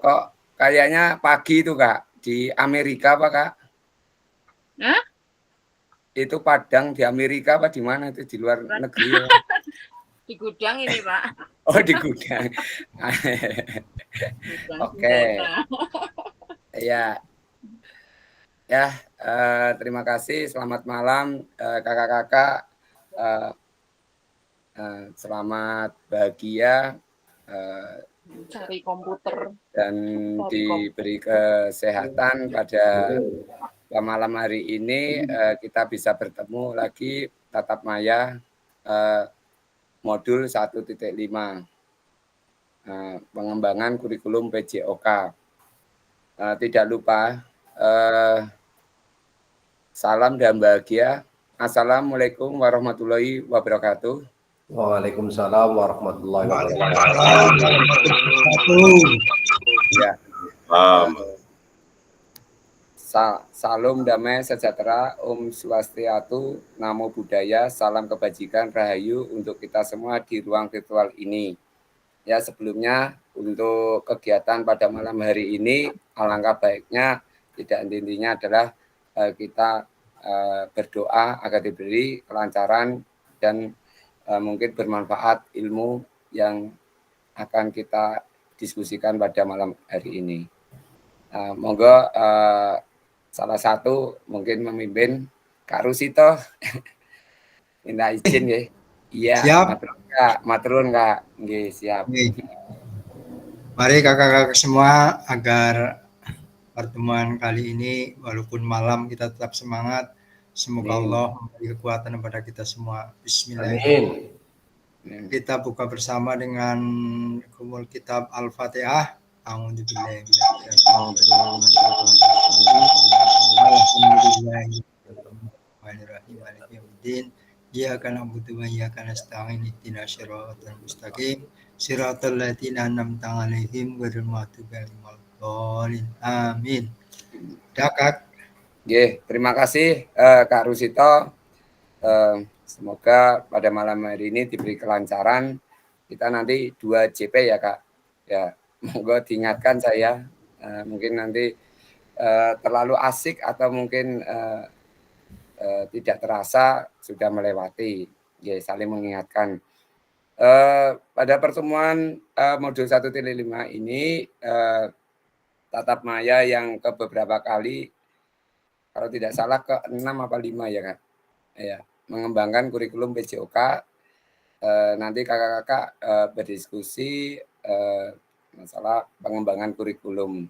Kok kayaknya pagi itu Kak, di Amerika apa Kak? Hah? Itu Padang di Amerika apa di mana itu di luar negeri ya? Di gudang ini Pak. Oh di gudang. Gudang Oke, senjata. ya ya terima kasih. Selamat malam kakak-kakak. Eh, Selamat bahagia Cari komputer. dan Cari komputer. diberi kesehatan pada malam hari ini. Kita bisa bertemu lagi tatap maya modul 1.5 pengembangan kurikulum PJOK. Tidak lupa salam dan bahagia. Assalamualaikum warahmatullahi wabarakatuh. Waalaikumsalam warahmatullahi wabarakatuh. Ya. Salam damai sejahtera, Om Swastiastu, Namo Buddhaya, salam kebajikan, rahayu untuk kita semua di ruang virtual ini. Ya sebelumnya untuk kegiatan pada malam hari ini, alangkah baiknya tidak intinya adalah kita berdoa agar diberi kelancaran dan mungkin bermanfaat ilmu yang akan kita diskusikan pada malam hari ini. Monggo salah satu mungkin memimpin Kak Rusito. Minta izin ya. Iya, siap. Maturun Kak. Nggih, siap. Mari kakak-kakak semua agar pertemuan kali ini walaupun malam kita tetap semangat. Semoga Allah memberi kekuatan kepada kita semua. Bismillahirrahmanirrahim. Kita buka bersama dengan kumul kitab Al-Fatihah. Alhamdulillahirrahmanirrahim. Iyyaka na'budu wa iyyaka nasta'in ihdinas siratal mustaqim siratal ladzina an'amta 'alaihim ghairil maghdubi 'alaihim waladdallin. Amin. Dakak. Nggih, terima kasih Kak Rusito. Semoga pada malam hari ini diberi kelancaran. Kita nanti 2 JP ya Kak. Ya, monggo diingatkan saya. Mungkin nanti terlalu asik atau mungkin tidak terasa sudah melewati. Ya, saling mengingatkan. Pada pertemuan modul 1.5 ini tatap maya yang ke beberapa kali, kalau tidak salah ke 6 apa 5 ya Kak. Ya, mengembangkan kurikulum PJOK. Nanti kakak-kakak berdiskusi masalah pengembangan kurikulum.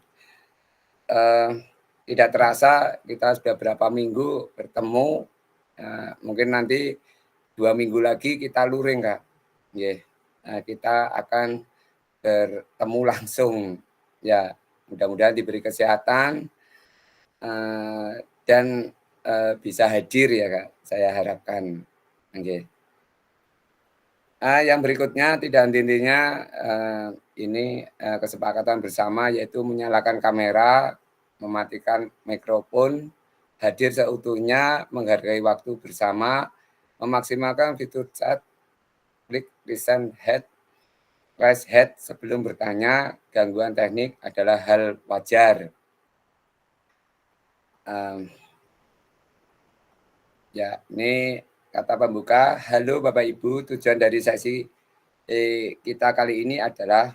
Tidak terasa kita sudah berapa minggu bertemu. Mungkin nanti 2 minggu lagi kita luring Kak. Yeah. Kita akan bertemu langsung. Ya, mudah-mudahan diberi kesehatan dan bisa hadir ya Kak. Saya harapkan. Okay. Yang berikutnya tidak intinya ini kesepakatan bersama yaitu menyalakan kamera, mematikan mikrofon, hadir seutuhnya, menghargai waktu bersama, memaksimalkan fitur chat, klik listen head, raise head sebelum bertanya, gangguan teknik adalah hal wajar. Ya, ini kata pembuka. Halo Bapak Ibu, tujuan dari sesi kita kali ini adalah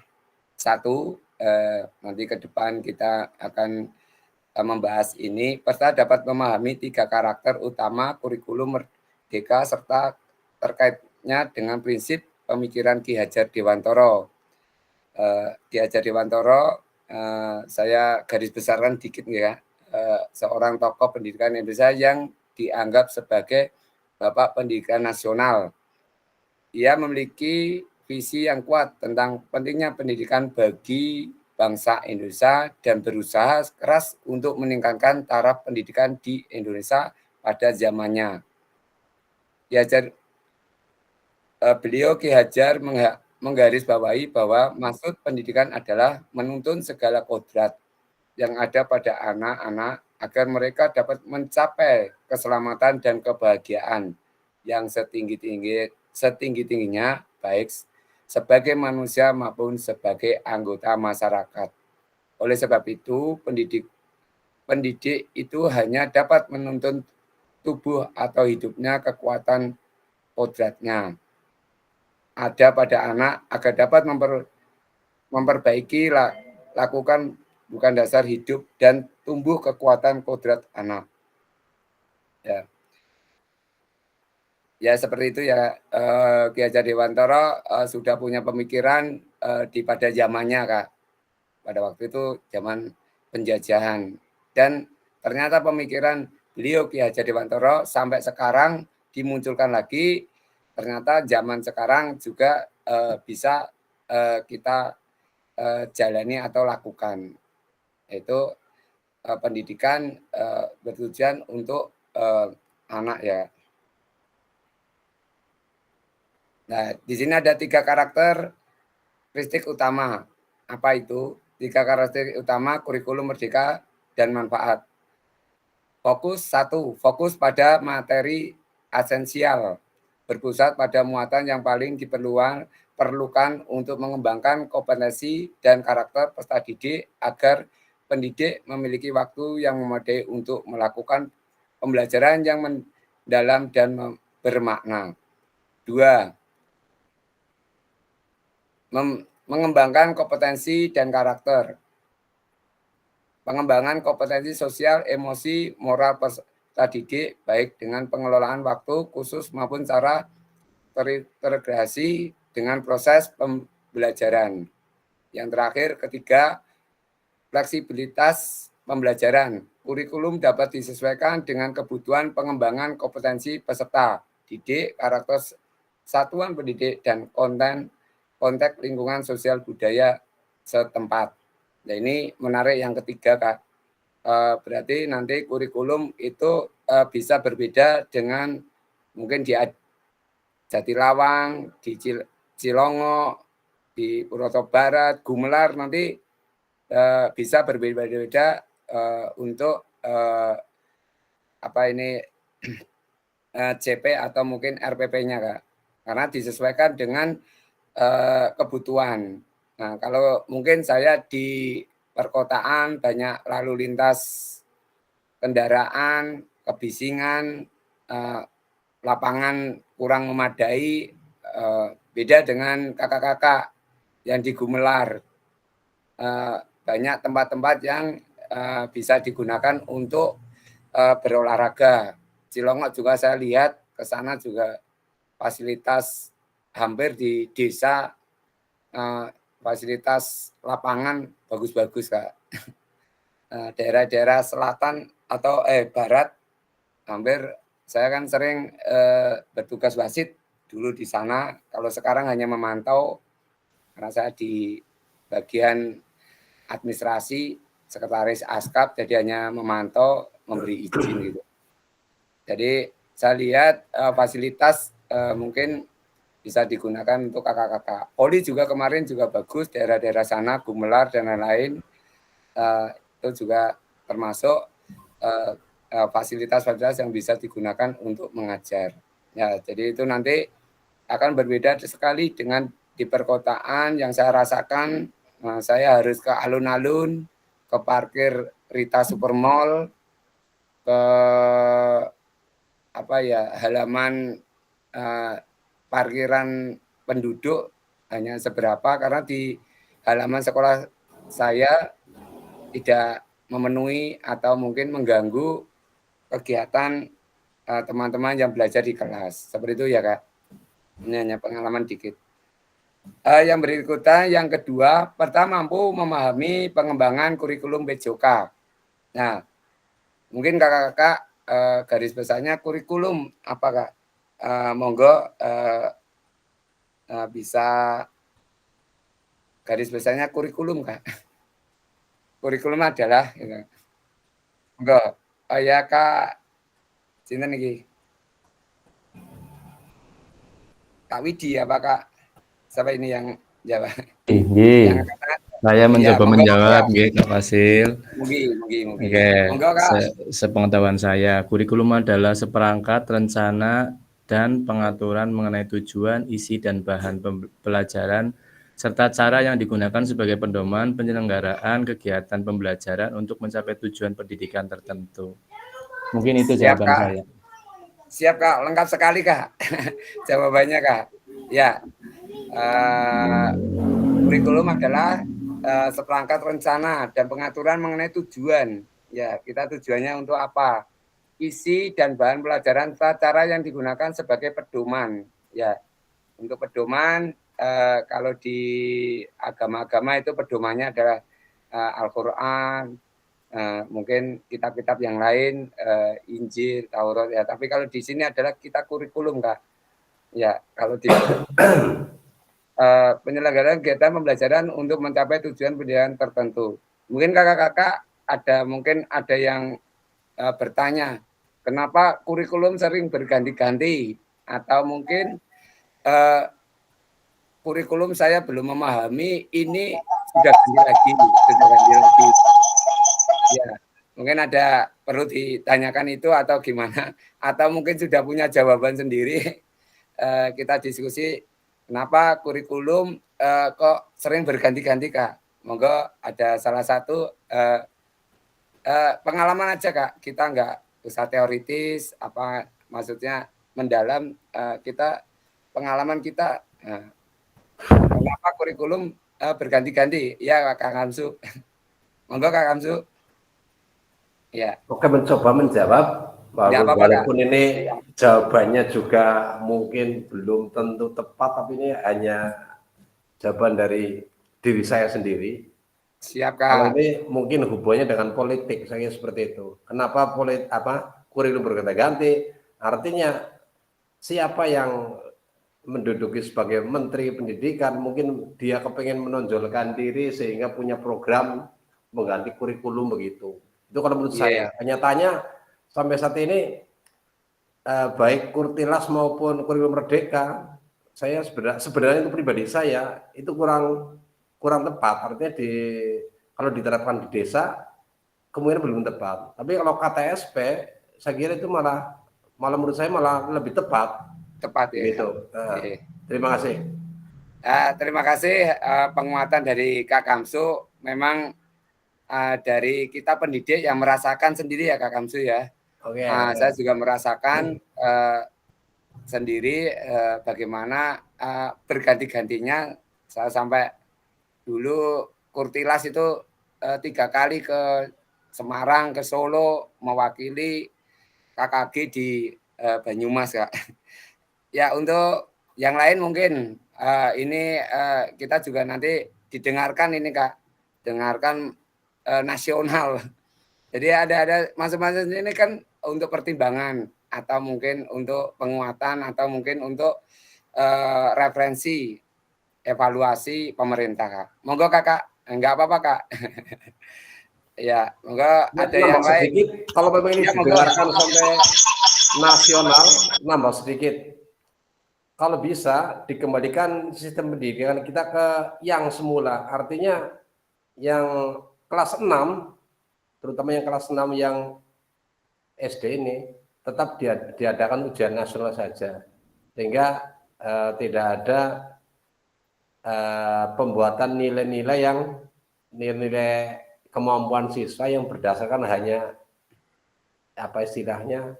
satu, nanti ke depan kita akan membahas ini. Peserta dapat memahami 3 karakter utama kurikulum merdeka serta terkaitnya dengan prinsip pemikiran Ki Hajar Dewantara. Ki Hajar Dewantara, saya garis besarkan dikit ya, seorang tokoh pendidikan Indonesia yang dianggap sebagai Bapak Pendidikan Nasional. Ia memiliki visi yang kuat tentang pentingnya pendidikan bagi bangsa Indonesia dan berusaha keras untuk meningkatkan taraf pendidikan di Indonesia pada zamannya. Beliau Ki Hajar menggarisbawahi bahwa maksud pendidikan adalah menuntun segala kodrat yang ada pada anak-anak agar mereka dapat mencapai keselamatan dan kebahagiaan yang setinggi-tingginya baik sebagai manusia maupun sebagai anggota masyarakat. Oleh sebab itu, pendidik itu hanya dapat menuntun tubuh atau hidupnya kekuatan kodratnya ada pada anak agar dapat memperbaiki lakukan bukan dasar hidup dan tumbuh kekuatan kodrat anak. Ya seperti itu ya. Ki Hajar Dewantara sudah punya pemikiran pada zamannya, Kak. Pada waktu itu zaman penjajahan, dan ternyata pemikiran beliau Ki Hajar Dewantara sampai sekarang dimunculkan lagi. Ternyata zaman sekarang juga bisa kita jalani atau lakukan, yaitu pendidikan bertujuan untuk anak ya. Nah, di sini ada 3 karakteristik utama. Apa itu? 3 karakteristik utama kurikulum merdeka dan manfaat. Fokus 1, fokus pada materi esensial, berpusat pada muatan yang paling diperlukan untuk mengembangkan kompetensi dan karakter peserta didik agar pendidik memiliki waktu yang memadai untuk melakukan pembelajaran yang mendalam dan bermakna. 2, mengembangkan kompetensi dan karakter. Pengembangan kompetensi sosial, emosi, moral peserta didik, baik dengan pengelolaan waktu khusus maupun cara terintegrasi dengan proses pembelajaran. Yang terakhir, 3, fleksibilitas pembelajaran. Kurikulum dapat disesuaikan dengan kebutuhan pengembangan kompetensi peserta didik, karakter satuan pendidik, dan konteks lingkungan sosial budaya setempat. Nah, ini menarik yang ketiga, Kak. Berarti nanti kurikulum itu bisa berbeda dengan mungkin di Jatilawang, di Cilongo, di Purwokerto Barat, Gumelar, nanti bisa berbeda-beda untuk CP atau mungkin RPP-nya, Kak. Karena disesuaikan dengan kebutuhan. Nah, kalau mungkin saya di perkotaan banyak lalu lintas kendaraan, kebisingan, lapangan kurang memadai, beda dengan kakak-kakak yang di Gumelar. Banyak tempat-tempat yang bisa digunakan untuk berolahraga. Cilongo juga saya lihat ke sana juga fasilitas hampir di desa, fasilitas lapangan bagus-bagus, Kak. Daerah-daerah selatan atau barat, hampir saya kan sering bertugas wasit dulu di sana. Kalau sekarang hanya memantau, karena saya di bagian administrasi, sekretaris Askap, jadi hanya memantau, memberi izin gitu. Jadi saya lihat fasilitas mungkin bisa digunakan untuk kakak-kakak. Poli juga kemarin juga bagus, daerah-daerah sana, Gumelar dan lain-lain, itu juga termasuk fasilitas-fasilitas yang bisa digunakan untuk mengajar. Ya, jadi itu nanti akan berbeda sekali dengan di perkotaan yang saya rasakan. Saya harus ke alun-alun, ke parkir Rita Supermall, ke halaman parkiran penduduk hanya seberapa, karena di halaman sekolah saya tidak memenuhi atau mungkin mengganggu kegiatan teman-teman yang belajar di kelas. Seperti itu ya, Kak. Ini hanya pengalaman dikit. Yang berikutnya, yang kedua, pertama mampu memahami pengembangan kurikulum PJOK. Nah, mungkin kakak-kakak garis besarnya kurikulum apa, Kak? Monggo bisa garis besarnya kurikulum, Kak. Kurikulum adalah monggo. Ya, Kak. Sinten iki? Kak Widi apa, Kak? Siapa ini yang jawab? Nggih. Saya mencoba menjawab, nggih, Kak Fasil. Mungkin. Oke. Sepengetahuan saya, kurikulum adalah seperangkat rencana dan pengaturan mengenai tujuan, isi, dan bahan pelajaran, serta cara yang digunakan sebagai pedoman penyelenggaraan kegiatan pembelajaran untuk mencapai tujuan pendidikan tertentu. Mungkin itu Siap, jawaban Kak. saya. Siap, Kak. Lengkap sekali, Kak. Jawabannya, Kak. Ya, kurikulum adalah seperangkat rencana dan pengaturan mengenai tujuan. Ya, kita tujuannya untuk apa? Isi dan bahan pelajaran serta cara yang digunakan sebagai pedoman. Ya, untuk pedoman kalau di agama-agama itu pedomannya adalah Al-Quran, mungkin kitab-kitab yang lain, Injil, Taurat ya. Tapi kalau di sini adalah kita kurikulum, Kak. Ya, kalau di penyelenggaraan kegiatan pembelajaran untuk mencapai tujuan pendidikan tertentu. Mungkin kakak-kakak mungkin ada yang bertanya, kenapa kurikulum sering berganti-ganti? Atau mungkin kurikulum saya belum memahami, ini sudah ganti lagi. Ya, mungkin ada perlu ditanyakan itu atau gimana? Atau mungkin sudah punya jawaban sendiri. Kita diskusi kenapa kurikulum kok sering berganti-ganti, Kak. Monggo ada salah satu pengalaman aja, Kak. Kita nggak usah teoritis, apa maksudnya mendalam, kita pengalaman kita. Kenapa kurikulum berganti-ganti? Ya, Kak Kamsu. Monggo, Kak Kamsu. Ya. Oke, mencoba menjawab, walaupun ini jawabannya juga mungkin belum tentu tepat, tapi ini hanya jawaban dari diri saya sendiri. Siap, Kak. Kalau ini mungkin hubungannya dengan politik, saya seperti itu. Kenapa kurikulum berganti-ganti? Artinya siapa yang menduduki sebagai Menteri Pendidikan, mungkin dia kepengen menonjolkan diri sehingga punya program mengganti kurikulum begitu. Itu kalau menurut saya. Nyatanya sampai saat ini baik Kurtilas maupun kurikulum Merdeka, saya sebenarnya itu pribadi saya itu kurang tepat. Artinya kalau diterapkan di desa kemungkinan belum tepat. Tapi kalau KTSP saya kira itu malah menurut saya malah lebih tepat. Tepat ya. Gitu. Terima kasih. Terima kasih penguatan dari Kak Kamsu. Memang dari kita pendidik yang merasakan sendiri ya Kak Kamsu ya. Saya juga merasakan sendiri bagaimana berganti-gantinya. Saya sampai dulu Kurtilas itu 3 kali ke Semarang, ke Solo mewakili KKG di Banyumas, Kak. Ya, untuk yang lain mungkin ini kita juga nanti didengarkan ini, Kak. Dengarkan nasional. Jadi ada masing-masing ini kan untuk pertimbangan atau mungkin untuk penguatan atau mungkin untuk referensi evaluasi pemerintah, Kak. Monggo Kakak, enggak apa-apa, Kak. Ya, monggo ada yang sedikit, lain. Kalau memang ini didengarkan sampai nasional, nambah sedikit. Kalau bisa dikembalikan sistem pendidikan kita ke yang semula, artinya yang kelas 6, terutama yang kelas 6 yang SD ini, tetap diadakan ujian nasional saja. Sehingga tidak ada pembuatan nilai-nilai kemampuan siswa yang berdasarkan hanya apa istilahnya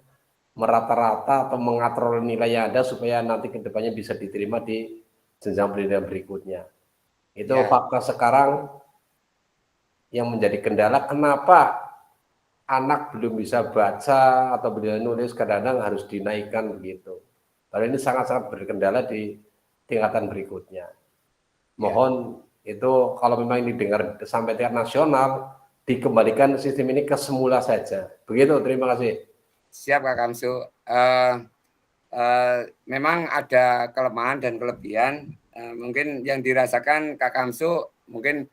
merata-rata atau mengatur nilai yang ada supaya nanti kedepannya bisa diterima di jenjang pendidikan berikutnya. Itu fakta sekarang yang menjadi kendala kenapa anak belum bisa baca atau belum nulis kadang-kadang harus dinaikkan begitu. Padahal ini sangat-sangat berkendala di tingkatan berikutnya. Mohon itu kalau memang ini dengar sampai tingkat nasional dikembalikan sistem ini ke semula saja. Begitu, terima kasih. Siap Kak Kamsu. Memang ada kelemahan dan kelebihan. Mungkin yang dirasakan Kak Kamsu mungkin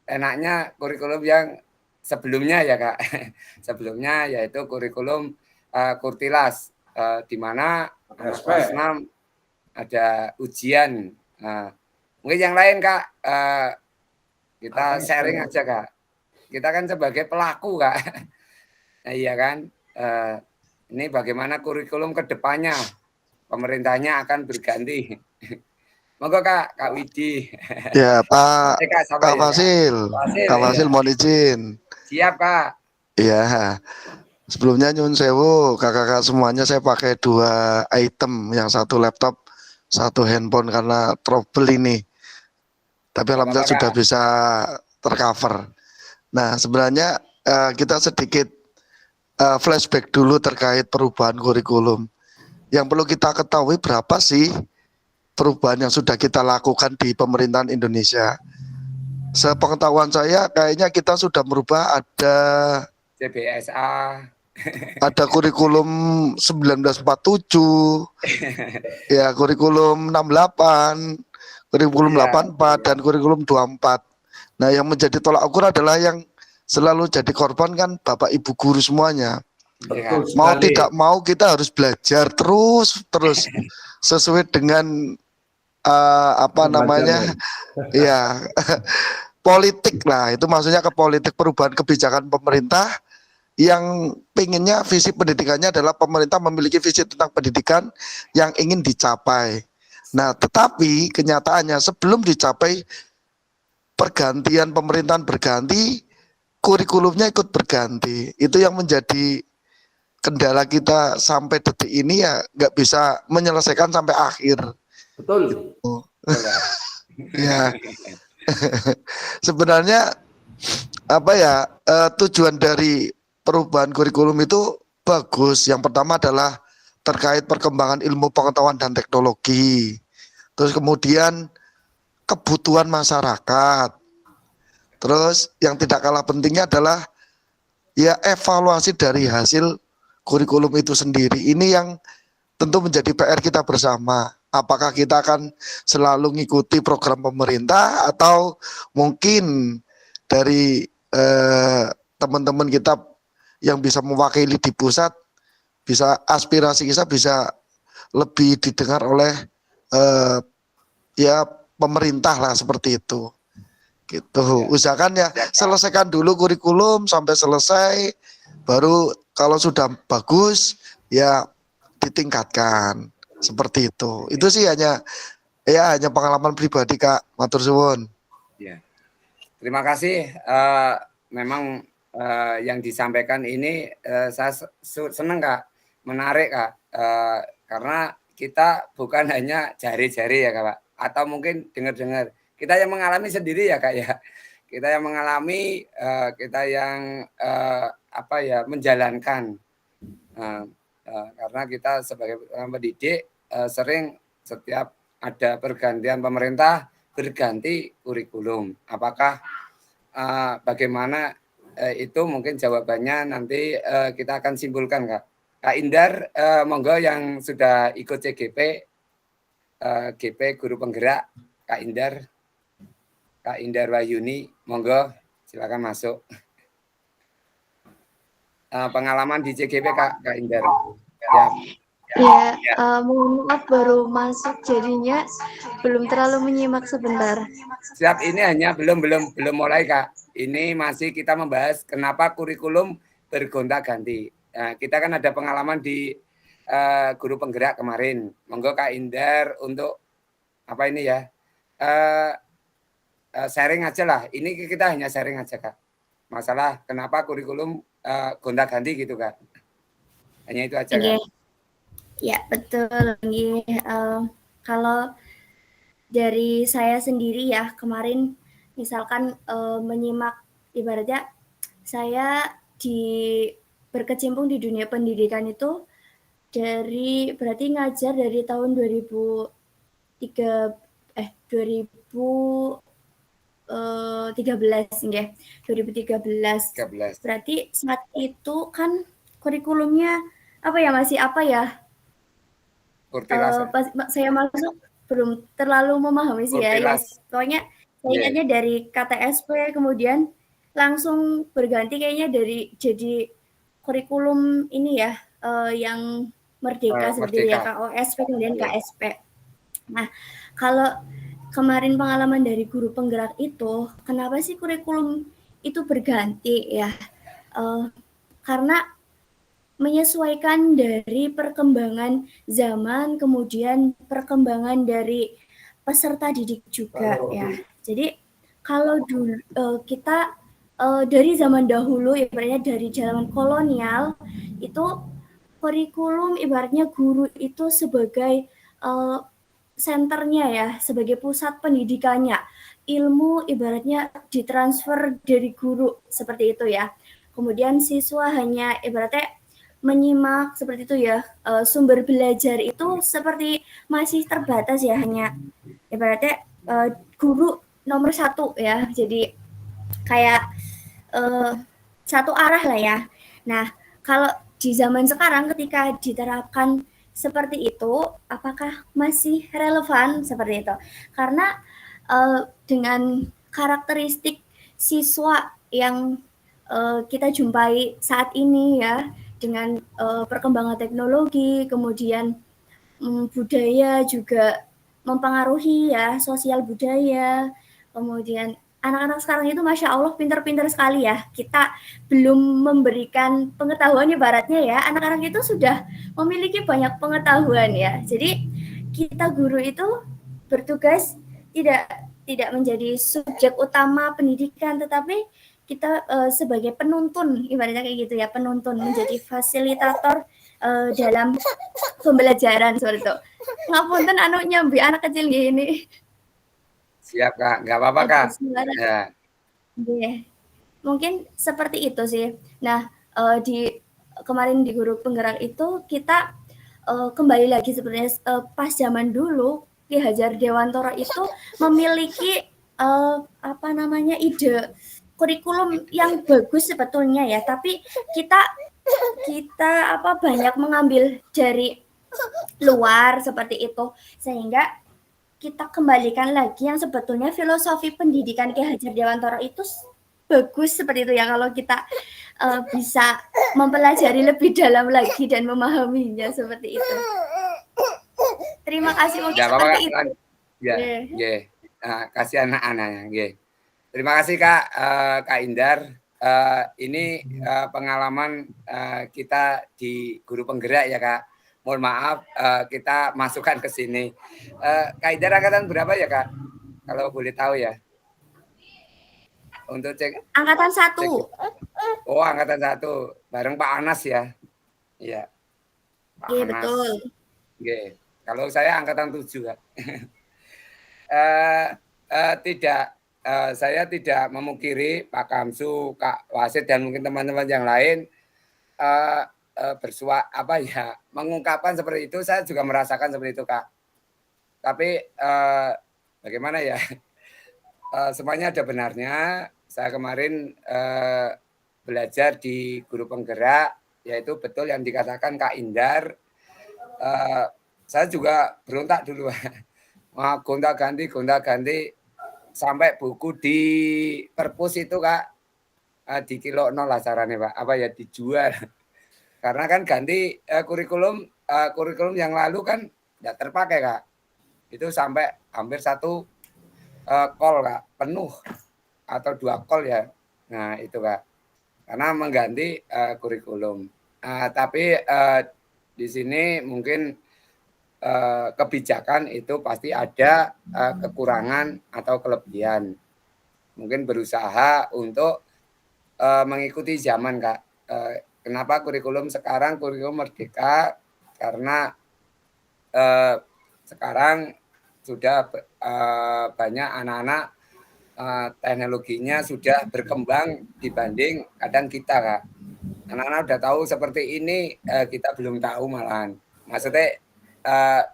enaknya kurikulum yang sebelumnya ya Kak. Sebelumnya yaitu kurikulum Kurtilas di mana kelas 6 ada ujian. Mungkin yang lain Kak kita sharing aja Kak. Kita kan sebagai pelaku Kak. Iya kan, ini bagaimana kurikulum ke depannya. Pemerintahnya akan berganti. Monggo Kak Widi. Ya, Pak Kak, Kak ya, Fasil. Fasil, Kak iya. Fasil mohon izin. Siap Kak. Ya, sebelumnya nyun sewu, kakak-kakak semuanya saya pakai 2 item, yang satu laptop, satu handphone karena trouble ini. Tapi alhamdulillah apa-apa, sudah Kak. bisa tercover. Nah, sebenarnya kita sedikit flashback dulu terkait perubahan kurikulum. Yang perlu kita ketahui berapa sih perubahan yang sudah kita lakukan di pemerintahan Indonesia. Sepengetahuan saya kayaknya kita sudah merubah CBSA. ada kurikulum 1947, ya kurikulum 68, kurikulum Iya, 84 dan kurikulum 24. Nah, yang menjadi tolak ukur adalah yang selalu jadi korban kan Bapak Ibu guru semuanya. Iya, Betul Mau sekali. tidak mau kita harus belajar terus sesuai dengan apa namanya, ya politik lah. Itu maksudnya ke politik perubahan kebijakan pemerintah yang pengennya visi pendidikannya adalah pemerintah memiliki visi tentang pendidikan yang ingin dicapai. Nah, tetapi kenyataannya sebelum dicapai pergantian pemerintahan berganti, kurikulumnya ikut berganti. Itu yang menjadi kendala kita sampai detik ini, ya nggak bisa menyelesaikan sampai akhir. Betul. Ya, sebenarnya apa ya, tujuan dari perubahan kurikulum itu bagus. Yang pertama adalah terkait perkembangan ilmu pengetahuan dan teknologi. Terus kemudian kebutuhan masyarakat. Terus yang tidak kalah pentingnya adalah ya evaluasi dari hasil kurikulum itu sendiri. Ini yang tentu menjadi PR kita bersama. Apakah kita akan selalu mengikuti program pemerintah atau mungkin dari teman-teman kita yang bisa mewakili di pusat, bisa aspirasi kita bisa lebih didengar oleh ya pemerintah lah, seperti itu. Gitu. Usahakan ya selesaikan dulu kurikulum sampai selesai, baru kalau sudah bagus ya ditingkatkan, seperti itu. Itu sih hanya pengalaman pribadi Kak. Matur suwun. Ya. Terima kasih. Memang yang disampaikan ini saya senang Kak, menarik Kak, karena kita bukan hanya jari-jari ya Kak, atau mungkin dengar-dengar. Kita yang mengalami sendiri ya Kak ya. Kita yang mengalami, kita yang menjalankan. Karena kita sebagai pendidik sering setiap ada pergantian pemerintah berganti kurikulum. Apakah bagaimana itu mungkin jawabannya nanti kita akan simpulkan Kak. Kak Indar, monggo yang sudah ikut CGP, GP Guru Penggerak, Kak Indar Wahyuni, monggo silakan masuk. Pengalaman di CGP Kak Indar. Mohon maaf baru masuk jadinya belum terlalu menyimak sebentar. Siap, ini hanya belum mulai Kak. Ini masih kita membahas kenapa kurikulum bergonta-ganti. Nah, kita kan ada pengalaman di Guru Penggerak kemarin. Monggo Kak Indar untuk apa ini ya? Sharing aja lah. Ini kita hanya sharing aja Kak. Masalah kenapa kurikulum gonta-ganti gitu Kak. Hanya itu aja Kak. Ya betul. Kalau dari saya sendiri ya, kemarin misalkan menyimak, ibaratnya saya berkecimpung di dunia pendidikan itu berarti ngajar dari tahun 2013 nggih. 2013. Berarti saat itu kan kurikulumnya masih pas saya masuk belum terlalu memahami sih ya. Pokoknya saya ingatnya dari KTSP, kemudian langsung berganti kayaknya jadi kurikulum ini ya, yang Merdeka seperti ya, KOSP kemudian KSP. Nah, kalau kemarin pengalaman dari Guru Penggerak itu, kenapa sih kurikulum itu berganti ya? Karena menyesuaikan dari perkembangan zaman, kemudian perkembangan dari peserta didik juga ya. Jadi kalau dulu kita dari zaman dahulu, ibaratnya dari zaman kolonial, itu kurikulum ibaratnya guru itu sebagai senternya ya, sebagai pusat pendidikannya. Ilmu ibaratnya ditransfer dari guru seperti itu ya. Kemudian siswa hanya ibaratnya menyimak seperti itu ya. Sumber belajar itu seperti masih terbatas ya, hanya ibaratnya guru nomor satu ya. Jadi kayak satu arah lah ya. Nah, kalau di zaman sekarang ketika diterapkan seperti itu, apakah masih relevan seperti itu? Karena dengan karakteristik siswa yang kita jumpai saat ini ya, dengan perkembangan teknologi, kemudian budaya juga mempengaruhi ya, sosial budaya, kemudian anak-anak sekarang itu Masya Allah pintar-pintar sekali ya. Kita belum memberikan pengetahuan ibaratnya ya, anak-anak itu sudah memiliki banyak pengetahuan ya. Jadi kita guru itu bertugas tidak menjadi subjek utama pendidikan, tetapi kita sebagai penuntun, ibaratnya kayak gitu ya, penuntun, menjadi fasilitator dalam pembelajaran seperti itu. Ngapunten anu nyambi anak kecil gini. Siap Kak, nggak apa-apa Kak. Ya. Mungkin seperti itu sih. Nah, kemarin di guru penggerak itu kita kembali lagi sebenarnya pas zaman dulu Ki Hajar Dewantara itu memiliki ide kurikulum yang bagus sebetulnya ya, tapi kita banyak mengambil dari luar seperti itu, sehingga kita kembalikan lagi yang sebetulnya filosofi pendidikan Ki Hajar Dewantara itu bagus seperti itu ya, kalau kita bisa mempelajari lebih dalam lagi dan memahaminya seperti itu. Terima kasih mungkin seperti itu. Ya, yeah. Kasih anak-anaknya. Yeah. Terima kasih Kak Indar. Ini pengalaman kita di guru penggerak ya Kak. Mohon maaf kita masukkan ke sini. Kak Indar angkatan berapa ya Kak? Kalau boleh tahu ya. Untuk cek. Angkatan 1. Oh, angkatan 1. Bareng Pak Anas ya. Iya. Pak Iya, Anas. betul. Oke. Kalau saya angkatan 7 Kak. Saya tidak memungkiri Pak Kamsu, Kak Wasid dan mungkin teman-teman yang lain mengungkapkan seperti itu. Saya juga merasakan seperti itu Kak. Tapi bagaimana ya? Semuanya ada benarnya. Saya kemarin belajar di guru penggerak, yaitu betul yang dikatakan Kak Indar. Saya juga berontak dulu, gonta-ganti sampai buku di perpus itu Kak di kilo 0 lah caranya Pak, dijual. Karena kan ganti kurikulum yang lalu kan tidak terpakai Kak. Itu sampai hampir 1 kol Kak, penuh atau 2 kol ya. Nah itu Kak, karena mengganti kurikulum. Tapi di sini mungkin kebijakan itu pasti ada kekurangan atau kelebihan. Mungkin berusaha untuk mengikuti zaman Kak. Kenapa kurikulum sekarang kurikulum merdeka? Karena sekarang sudah banyak anak-anak teknologinya sudah berkembang dibanding kadang kita Kak. Anak-anak udah tahu seperti ini, kita belum tahu malahan. Maksudnya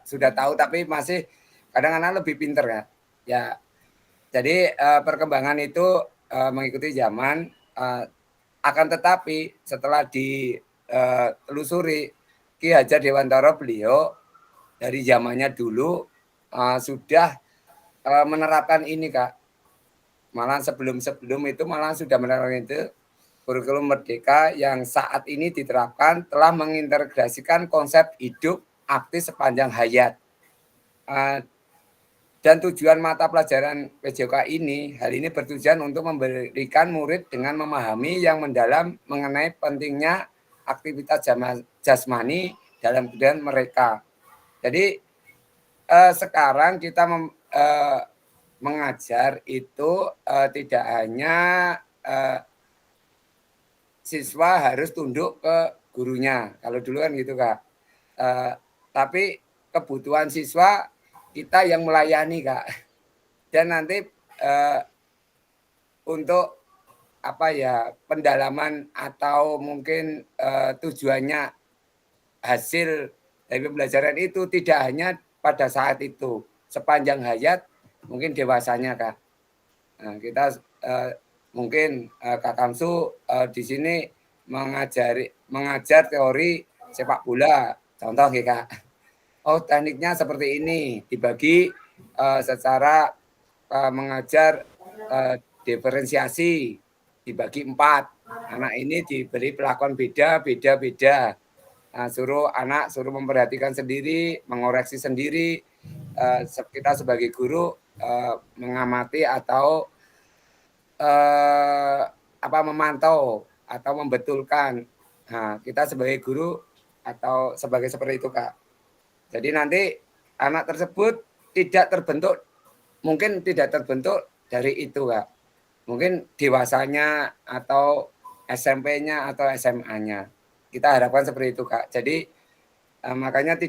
sudah tahu tapi masih kadang anak lebih pinter Kak. Ya. Jadi perkembangan itu mengikuti zaman, akan tetapi setelah ditelusuri Ki Hajar Dewantara beliau dari zamannya dulu sudah menerapkan ini Kak. Malah sebelum itu malah sudah menerapkan itu. Kurikulum merdeka yang saat ini diterapkan telah mengintegrasikan konsep hidup aktif sepanjang hayat. Dan tujuan mata pelajaran PJOK ini, hal ini bertujuan untuk memberikan murid dengan memahami yang mendalam mengenai pentingnya aktivitas jasmani dalam kehidupan mereka. Jadi sekarang kita mengajar itu tidak hanya siswa harus tunduk ke gurunya. Kalau dulu kan gitu Kak. Tapi kebutuhan siswa kita yang melayani Kak. Dan nanti untuk pendalaman atau mungkin tujuannya hasil dari pembelajaran itu tidak hanya pada saat itu, sepanjang hayat mungkin dewasanya Kak. Nah, kita mungkin Kak Kamsu di sini mengajar teori sepak bola, contoh ya Kak. Oh tekniknya seperti ini, dibagi secara mengajar diferensiasi, dibagi 4. Anak ini diberi perlakuan beda. Nah, suruh memperhatikan sendiri, mengoreksi sendiri. Kita sebagai guru mengamati atau memantau atau membetulkan. Nah, kita sebagai guru atau seperti itu Kak. Jadi nanti anak tersebut mungkin tidak terbentuk dari itu Kak. Mungkin dewasanya atau SMP-nya atau SMA-nya. Kita harapkan seperti itu Kak. Jadi makanya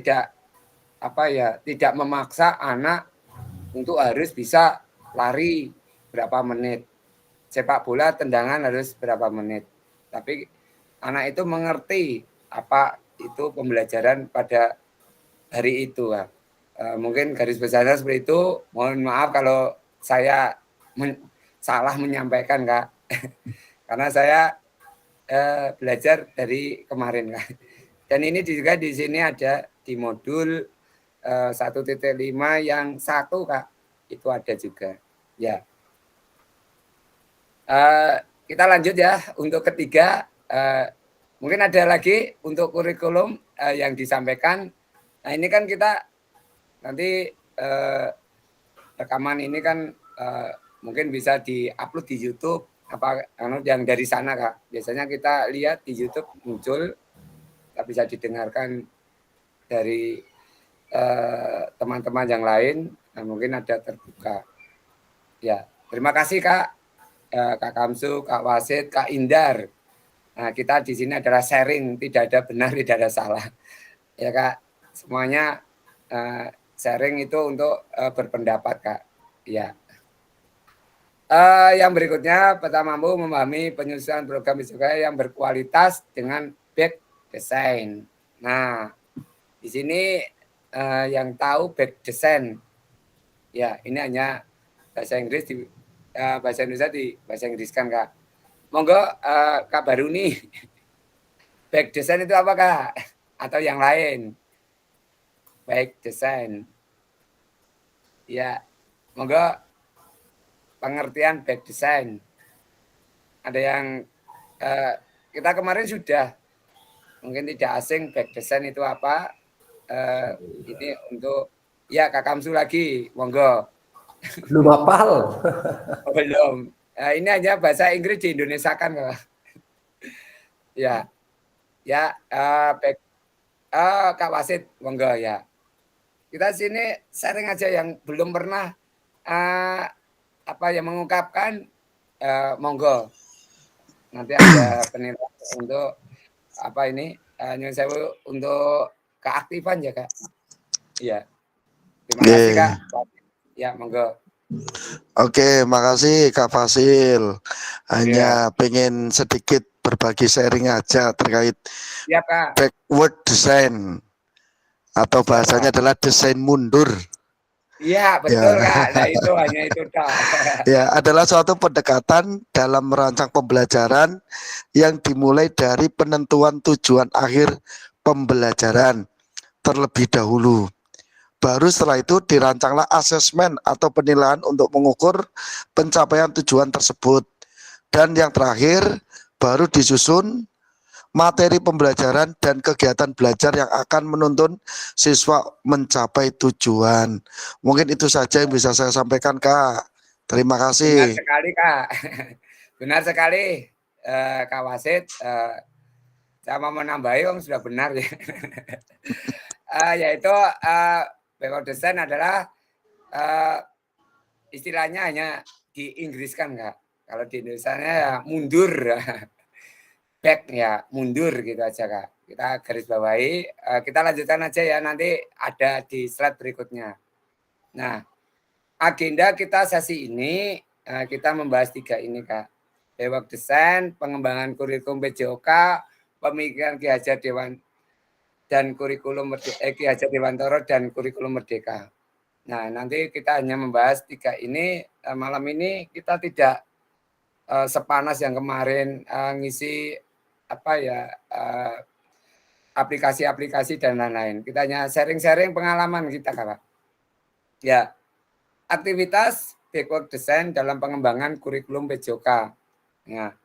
tidak memaksa anak untuk harus bisa lari berapa menit. Sepak bola tendangan harus berapa menit. Tapi anak itu mengerti apa itu pembelajaran pada hari itu Kak. Mungkin garis besarnya seperti itu. Mohon maaf kalau saya salah menyampaikan Kak. Karena saya belajar dari kemarin Kak. Dan ini juga di sini ada di modul 1.5 yang 1 Kak. Itu ada juga. Ya. Kita lanjut ya untuk ketiga. Mungkin ada lagi untuk kurikulum yang disampaikan. Nah ini kan kita nanti rekaman ini kan mungkin bisa di-upload di YouTube yang dari sana Kak. Biasanya kita lihat di YouTube muncul, tak bisa didengarkan dari teman-teman yang lain. Nah, mungkin ada terbuka. Ya, terima kasih Kak, Kak Kamsu, Kak Wasid, Kak Indar. Nah, kita di sini adalah sharing, tidak ada benar, tidak ada salah. Ya Kak, semuanya sharing itu untuk berpendapat Kak. Ya. Yang berikutnya, pertama mampu memahami penyusunan program wisata yang berkualitas dengan back design. Nah, di sini yang tahu back design, ya ini hanya bahasa Inggris bahasa Indonesia di bahasa Inggris kan Kak. Monggo Kak Baruni, back design itu apa Kak? Atau yang lain? Back design. Ya, monggo. Pengertian back design. Ada yang kita kemarin sudah mungkin tidak asing back design itu apa. Ini untuk ya Kak Kamsu lagi, monggo. Belum hafal. Belum. Ini hanya bahasa Inggris di Indonesia kan Kak. Ya. Ya back Kak Wasid, monggo ya. Kita sini sharing aja yang belum pernah mengungkapkan monggo. Nanti ada penilaian untuk nyuwun sewu untuk keaktifan ya Kak. Iya. Terima kasih Kak. Ya, monggo. Oke, makasih Kak Fasil. Hanya pengen sedikit berbagi sharing aja terkait backward design atau bahasanya adalah desain mundur. Iya, betul Kak. Nah, itu hanya itu Kak. Ya, adalah suatu pendekatan dalam merancang pembelajaran yang dimulai dari penentuan tujuan akhir pembelajaran terlebih dahulu. Baru setelah itu dirancanglah asesmen atau penilaian untuk mengukur pencapaian tujuan tersebut. Dan yang terakhir, baru disusun materi pembelajaran dan kegiatan belajar yang akan menuntun siswa mencapai tujuan. Mungkin itu saja yang bisa saya sampaikan Kak. Terima kasih. Benar sekali Kak. Benar sekali Kak Wasid. sama menambahi yang sudah benar ya. Yaitu backward design adalah istilahnya hanya diinggriskan Kak. Kalau di Indonesia ya mundur. Back ya mundur gitu aja Kak. Kita garis bawahi, kita lanjutkan aja ya, nanti ada di slide berikutnya. Nah, agenda kita sesi ini kita membahas 3 ini Kak. Backward design, pengembangan kurikulum PJOK, pemikiran Ki Hajar Dewan dan kurikulum Ki Hajar Dewantoro dan kurikulum Merdeka. Nah, nanti kita hanya membahas 3 ini. Malam ini kita tidak sepanas yang kemarin ngisi aplikasi-aplikasi dan lain-lain. Kita hanya sharing-sharing pengalaman kita Kak. Ya, aktivitas backward design dalam pengembangan kurikulum PJOK. Ya,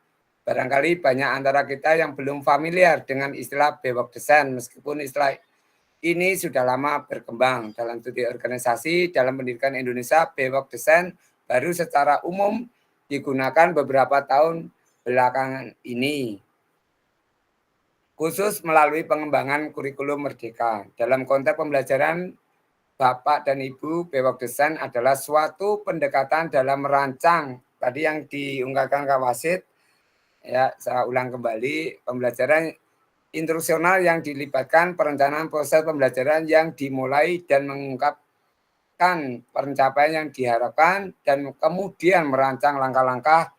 barangkali banyak antara kita yang belum familiar dengan istilah backward design, meskipun istilah ini sudah lama berkembang dalam studi organisasi dalam pendidikan Indonesia. Backward design baru secara umum digunakan beberapa tahun belakangan ini, khusus melalui pengembangan kurikulum Merdeka. Dalam konteks pembelajaran Bapak dan Ibu, backward design adalah suatu pendekatan dalam merancang, tadi yang diungkapkan Kak Wasid, ya saya ulang kembali, pembelajaran instruksional yang dilibatkan perencanaan proses pembelajaran yang dimulai dan mengungkapkan pencapaian yang diharapkan dan kemudian merancang langkah-langkah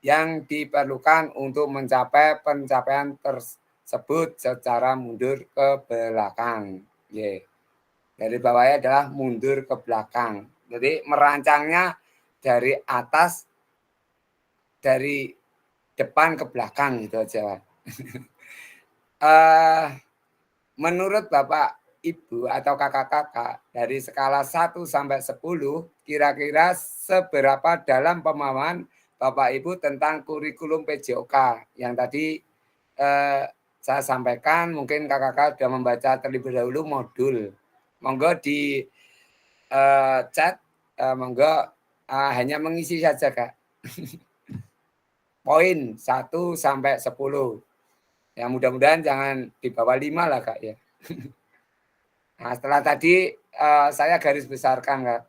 yang diperlukan untuk mencapai pencapaian tersebut secara mundur ke belakang. Dari bawahnya adalah mundur ke belakang. Jadi merancangnya dari atas, dari depan ke belakang gitu aja. Menurut Bapak, Ibu atau kakak-kakak dari skala 1 sampai 10, kira-kira seberapa dalam pemahaman Bapak Ibu tentang kurikulum PJOK yang tadi saya sampaikan? Mungkin kakak-kakak sudah membaca terlebih dahulu modul. Monggo di chat, monggo hanya mengisi saja Kak. Poin 1 sampai 10. Ya mudah-mudahan jangan di bawah 5 lah Kak ya. Nah, setelah tadi saya garis besarkan Kak.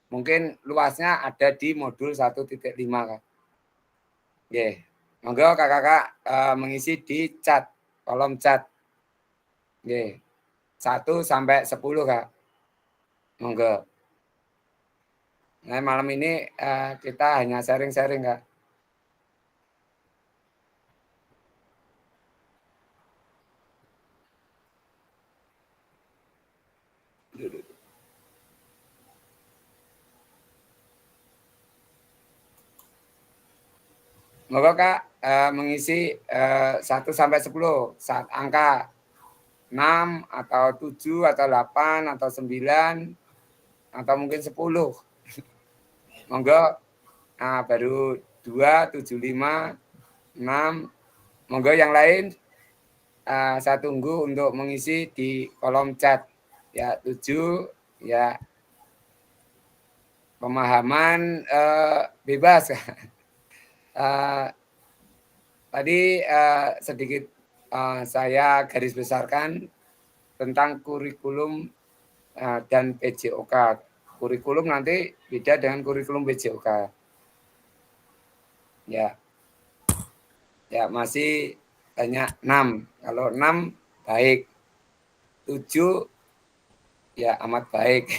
Mungkin luasnya ada di modul 1.5 Kak. Monggo kakak-kakak mengisi di chat, kolom chat. 1 sampai 10 Kak. Monggo. Nah, malam ini kita hanya sharing-sharing Kak. Monggo Kak mengisi 1 sampai 10 saat angka 6 atau 7 atau 8 atau 9 atau mungkin 10. Monggo baru 2, 7, 5, 6. Monggo yang lain saya tunggu untuk mengisi di kolom chat. Ya 7 ya pemahaman bebas. Tadi sedikit saya garis besarkan tentang kurikulum dan PJOK. Kurikulum nanti beda dengan kurikulum PJOK. Ya masih banyak 6. Kalau 6 baik, 7 ya amat baik.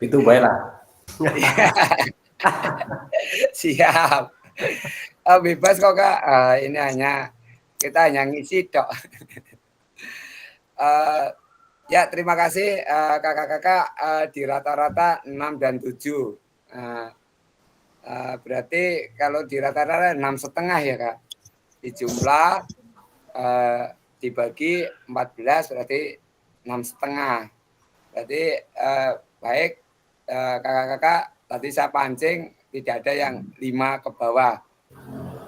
Itu baiklah. Siap. Bebas kok Kak. Ini kita hanya ngisi dok. Ya terima kasih kakak-kakak di rata-rata 6 dan 7. Berarti kalau di rata-rata 6,5 ya Kak. Dijumlah dibagi 14 berarti 6,5. Berarti baik kakak-kakak, tadi saya pancing tidak ada yang 5 ke bawah.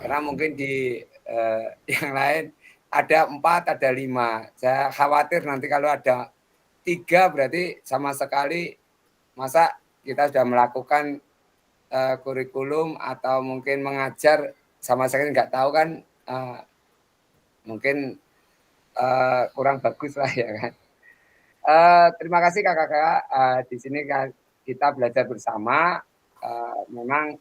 Karena mungkin di yang lain ada 4, ada 5. Saya khawatir nanti kalau ada 3 berarti sama sekali masa kita sudah melakukan kurikulum atau mungkin mengajar sama sekali nggak tahu kan mungkin kurang bagus lah ya kan. Terima kasih kakak-kakak. Di sini kita belajar bersama. Memang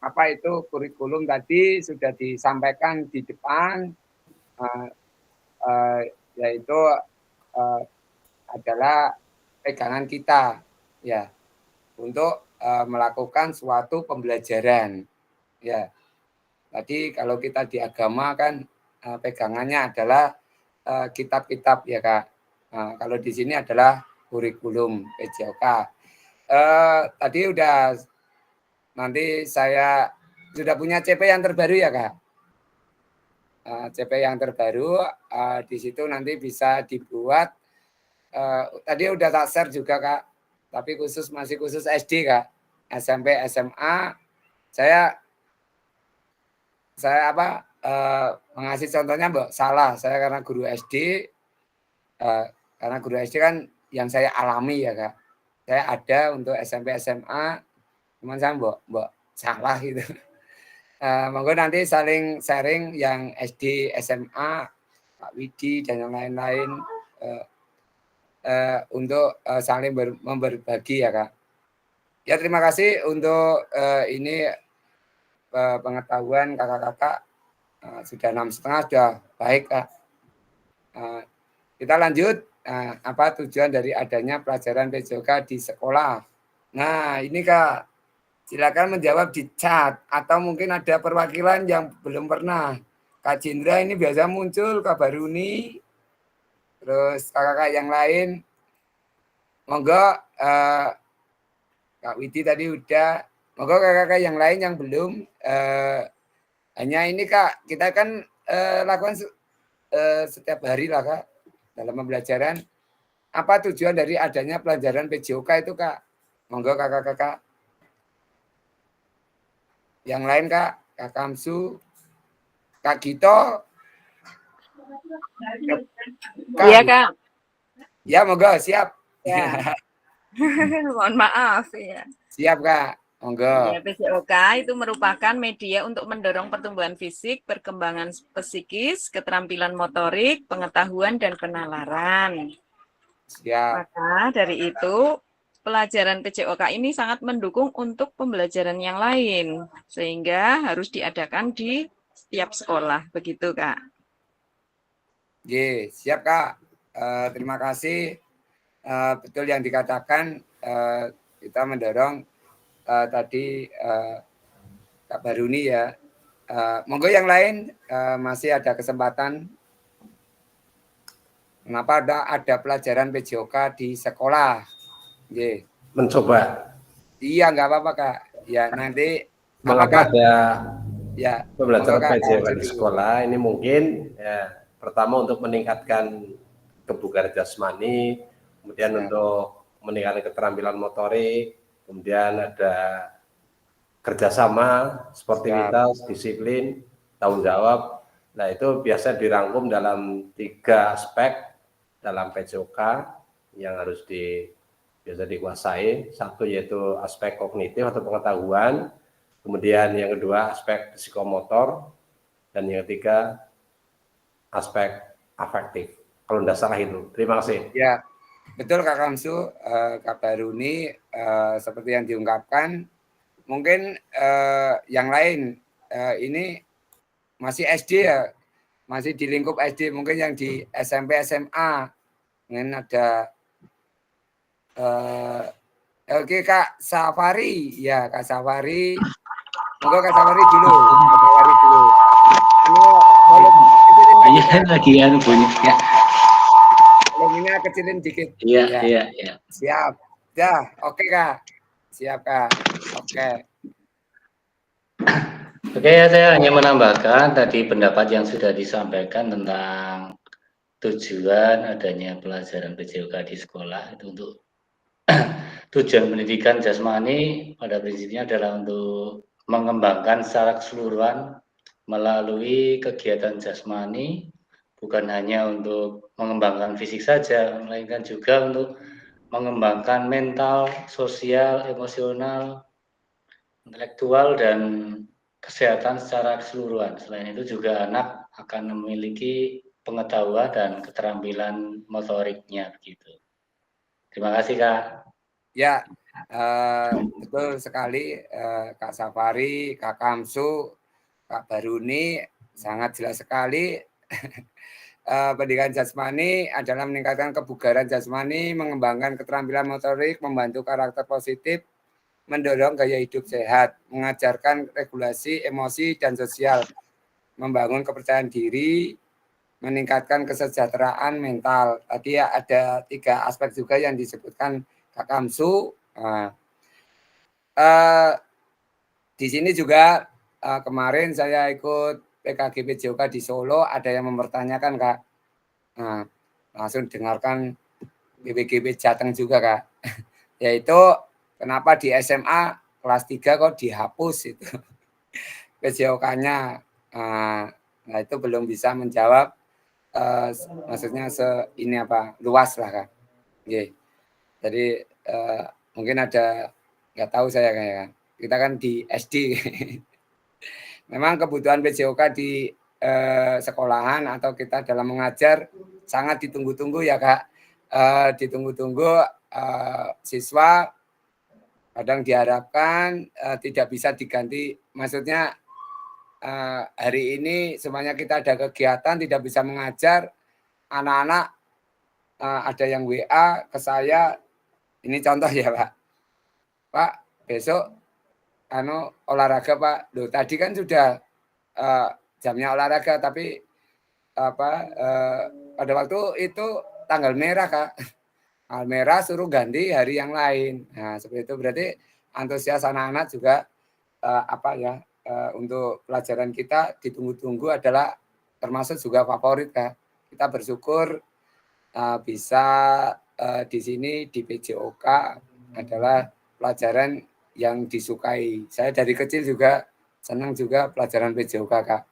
apa itu kurikulum tadi sudah disampaikan di depan, yaitu adalah pegangan kita ya untuk melakukan suatu pembelajaran ya. Tadi kalau kita di agama kan pegangannya adalah kitab-kitab ya Kak. Kalau di sini adalah kurikulum PJOK. Tadi udah, nanti saya sudah punya CP yang terbaru ya Kak. CP yang terbaru di situ nanti bisa dibuat. Tadi udah tak share juga Kak, tapi masih khusus SD Kak. SMP, SMA saya mengasih contohnya Mbak salah. Saya karena guru SD, karena guru SD kan yang saya alami ya Kak. Saya ada untuk SMP, SMA, cuman saya Mbak salah gitu. Monggo nanti saling sharing yang SD, SMA, Pak Widi dan yang lain-lain untuk saling berbagi ya Kak. Ya terima kasih untuk ini pengetahuan kakak-kakak. Sudah 6,5 sudah baik Kak. Kita lanjut. Apa tujuan dari adanya pelajaran PJOK di sekolah? Nah ini Kak, silakan menjawab di chat atau mungkin ada perwakilan yang belum pernah. Kak Jindra ini biasa muncul, Kak Baruni, terus kakak-kakak yang lain. Monggo Kak Widi tadi udah. Monggo kakak-kakak yang lain yang belum. Hanya ini Kak, kita kan lakukan setiap hari lah Kak dalam pembelajaran. Apa tujuan dari adanya pelajaran PJOK itu Kak? Monggo kakak-kakak. Yang lain Kak, Kak Kamsu, Kak Gito. Iya Kak. Ya monggo siap. Ya. Mohon maaf ya. Siap Kak, monggo. Ya, PJOK itu merupakan media untuk mendorong pertumbuhan fisik, perkembangan psikis, keterampilan motorik, pengetahuan dan penalaran. Siap. Maka dari itu pelajaran PJOK ini sangat mendukung untuk pembelajaran yang lain, sehingga harus diadakan di setiap sekolah, begitu Kak. Oke, siap Kak. Terima kasih. Betul yang dikatakan, kita mendorong tadi Kak Baruni ya. Monggo yang lain masih ada kesempatan. Kenapa ada pelajaran PJOK di sekolah? Oke. Mencoba. Iya, nggak apa-apa Kak. Ya nanti Mengapa ada ya pembelajaran Kak, PJOK di sekolah? Ini mungkin ya, pertama untuk meningkatkan kebugaran jasmani, kemudian untuk meningkatkan keterampilan motorik, kemudian ada kerjasama, sportivitas, disiplin, tanggung jawab. Nah itu biasa dirangkum dalam 3 aspek dalam PJOK yang harus biasa dikuasai. Satu yaitu aspek kognitif atau pengetahuan, kemudian yang kedua aspek psikomotor, dan yang ketiga aspek afektif. Kalau tidak salah itu. Terima kasih. Ya, betul Kak Kamsu, Kak Baruni, seperti yang diungkapkan. Mungkin yang lain ini masih SD ya, masih di lingkup SD. Mungkin yang di SMP, SMA, mungkin ada. Oke Kak Safari, ya Kak Safari. Monggo Kak Safari dulu. Kak Safari dulu. Iya lagi bunyi ya. Volumenya kecilin dikit. Iya. Siap. Ya, oke Kak. Siap Kak. Oke. Oke ya, saya hanya menambahkan tadi pendapat yang sudah disampaikan tentang tujuan adanya pelajaran PJOK di sekolah itu untuk tujuan pendidikan jasmani pada prinsipnya adalah untuk mengembangkan secara keseluruhan melalui kegiatan jasmani, bukan hanya untuk mengembangkan fisik saja, melainkan juga untuk mengembangkan mental, sosial, emosional, intelektual, dan kesehatan secara keseluruhan. Selain itu juga anak akan memiliki pengetahuan dan keterampilan motoriknya begitu. Terima kasih Kak. Ya, betul sekali Kak Safari, Kak Kamsu, Kak Baruni, sangat jelas sekali. Pendidikan jasmani adalah meningkatkan kebugaran jasmani, mengembangkan keterampilan motorik, membantu karakter positif, mendorong gaya hidup sehat, mengajarkan regulasi emosi dan sosial, membangun kepercayaan diri, meningkatkan kesejahteraan mental. Tadi ya ada 3 aspek juga yang disebutkan Kak Kamsu. Di sini juga kemarin saya ikut PKG PJOK di Solo, ada yang mempertanyakan Kak. Nah, langsung dengarkan BPGB Jateng juga Kak. Yaitu kenapa di SMA kelas 3 kok dihapus itu PJOK-nya. Nah, itu belum bisa menjawab maksudnya ini apa luas lah Kak. Oke. Jadi mungkin ada nggak tahu saya kayak kita kan di SD. Memang kebutuhan PJOK di sekolahan atau kita dalam mengajar sangat ditunggu-tunggu ya Kak. Ditunggu-tunggu siswa kadang diharapkan tidak bisa diganti. Maksudnya hari ini semuanya kita ada kegiatan tidak bisa mengajar, anak-anak ada yang WA ke saya, ini contoh ya Pak. Pak, besok olahraga Pak. Loh, tadi kan sudah jamnya olahraga tapi pada waktu itu tanggal merah Kak. Tanggal merah suruh ganti hari yang lain. Nah, seperti itu berarti antusias anak-anak juga untuk pelajaran kita ditunggu-tunggu adalah termasuk juga favorit Kak. Kita bersyukur bisa di sini di PJOK adalah pelajaran yang disukai. Saya dari kecil juga senang juga pelajaran PJOK Kak.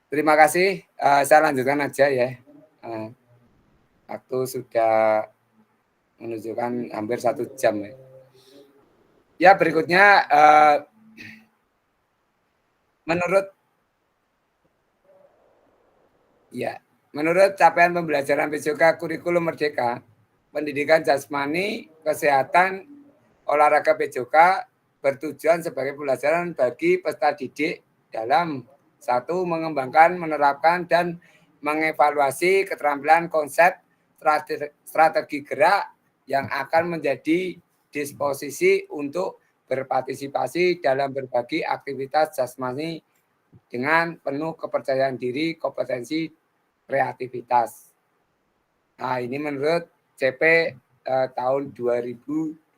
Terima kasih. Saya lanjutkan aja ya. Waktu sudah menunjukkan hampir 1 jam ya. Ya berikutnya menurut capaian pembelajaran PJOK kurikulum merdeka, pendidikan jasmani, kesehatan, olahraga PJOK bertujuan sebagai pembelajaran bagi peserta didik dalam 1. Mengembangkan, menerapkan, dan mengevaluasi keterampilan konsep strategi gerak yang akan menjadi disposisi untuk berpartisipasi dalam berbagai aktivitas jasmani dengan penuh kepercayaan diri, kompetensi, kreativitas. Nah, ini menurut CP tahun 2022.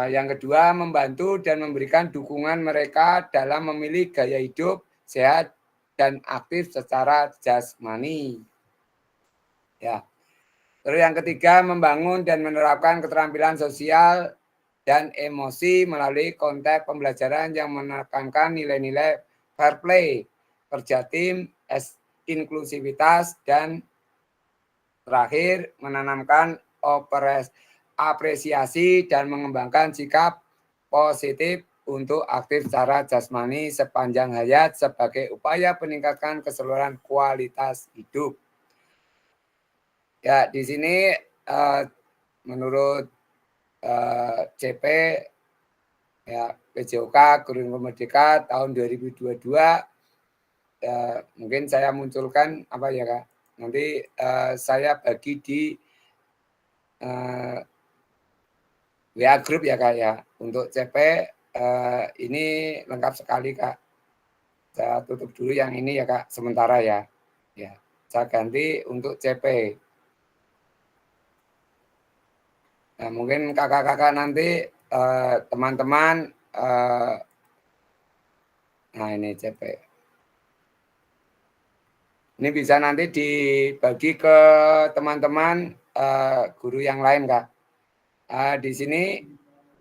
Yang kedua, membantu dan memberikan dukungan mereka dalam memilih gaya hidup sehat dan aktif secara jasmani. Ya. Terus yang ketiga, membangun dan menerapkan keterampilan sosial dan emosi melalui konteks pembelajaran yang menekankan nilai-nilai fair play, kerja tim, inklusivitas, dan terakhir menanamkan apresiasi dan mengembangkan sikap positif untuk aktif secara jasmani sepanjang hayat sebagai upaya peningkatan keseluruhan kualitas hidup. Ya, di sini menurut CP ya PJOK Kurikulum Merdeka tahun 2022 mungkin saya munculkan apa ya Kak? Nanti saya bagi di WA Group ya Kak ya. Untuk CP ini lengkap sekali Kak. Saya tutup dulu yang ini ya Kak sementara ya. Ya, saya ganti untuk CP. Nah, mungkin kakak-kakak nanti teman-teman nah ini CP. Ini bisa nanti dibagi ke teman-teman guru yang lain Kak. Di sini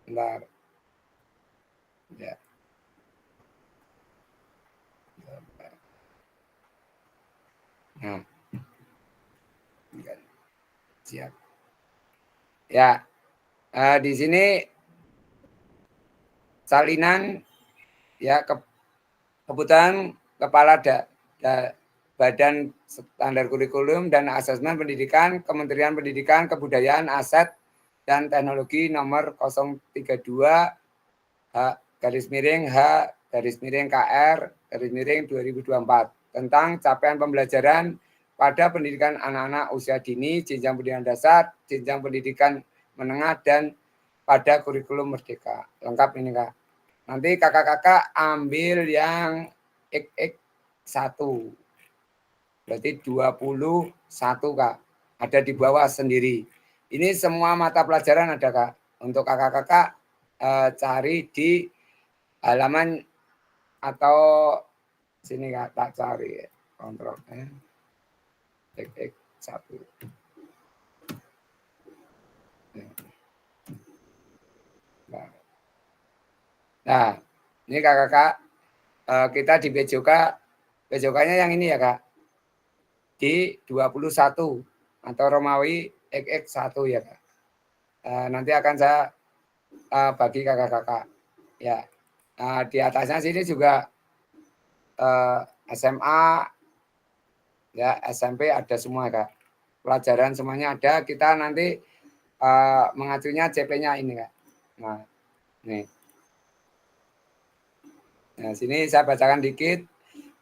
bentar. Ya. Nah. Siap. Ya. Di sini salinan ya kebutuhan Kepala Badan Standar Kurikulum dan Asesmen Pendidikan, Kementerian Pendidikan, Kebudayaan, Aset, dan Teknologi nomor 032 H/KR/2024 tentang capaian pembelajaran pada pendidikan anak-anak usia dini, jenjang pendidikan dasar, jenjang pendidikan menengah, dan pada kurikulum merdeka. Lengkap ini, Kak. Nanti kakak-kakak ambil yang XX1. Berarti 21, Kak. Ada di bawah sendiri. Ini semua mata pelajaran ada, Kak. Untuk kakak-kakak cari di halaman atau sini, Kak, tak cari. Kontrol XX1. Nah, ini kakak-kakak kita di PJOK-nya yang ini ya, Kak. Di 21 atau Romawi XX1 ya, Kak. Nanti akan saya bagi kakak-kakak. Ya. Di atasnya sini juga SMA, ya, SMP ada semua, Kak. Pelajaran semuanya ada. Kita nanti mengacunya CP-nya ini, Kak. Nah, nih. Nah, sini saya bacakan dikit.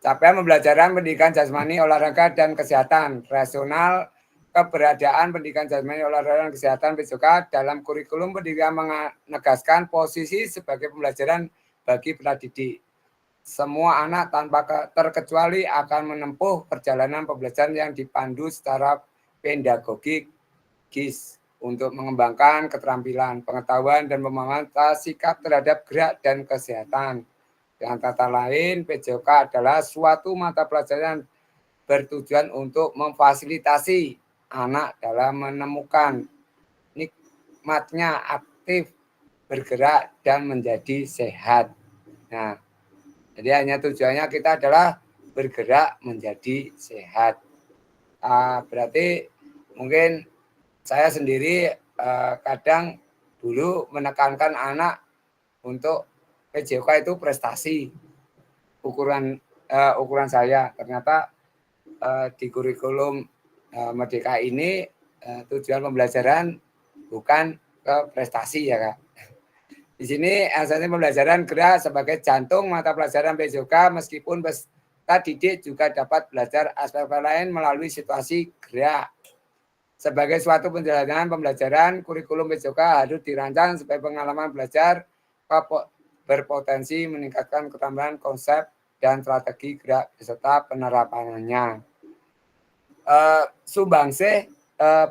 Capaian pembelajaran pendidikan jasmani, olahraga, dan kesehatan rasional, keberadaan pendidikan jasmani, olahraga, dan kesehatan PJOK dalam kurikulum pendidikan menegaskan posisi sebagai pembelajaran bagi pendidik. Semua anak tanpa terkecuali akan menempuh perjalanan pembelajaran yang dipandu secara pedagogis untuk mengembangkan keterampilan, pengetahuan, dan pemahaman sikap terhadap gerak dan kesehatan. Dengan kata lain, PJOK adalah suatu mata pelajaran bertujuan untuk memfasilitasi anak dalam menemukan nikmatnya aktif, bergerak, dan menjadi sehat. Nah, jadi hanya tujuannya kita adalah bergerak menjadi sehat. Berarti mungkin saya sendiri kadang dulu menekankan anak untuk PJOK itu prestasi, ukuran saya. Ternyata di kurikulum Merdeka ini tujuan pembelajaran bukan ke prestasi ya, Kak. Di sini asasnya pembelajaran gerak sebagai jantung mata pelajaran PJOK, meskipun peserta didik juga dapat belajar aspek lain melalui situasi gerak. Sebagai suatu penjelasan pembelajaran, kurikulum PJOK harus dirancang sebagai pengalaman belajar berpotensi meningkatkan keterampilan konsep dan strategi gerak beserta penerapannya. Sumbangsih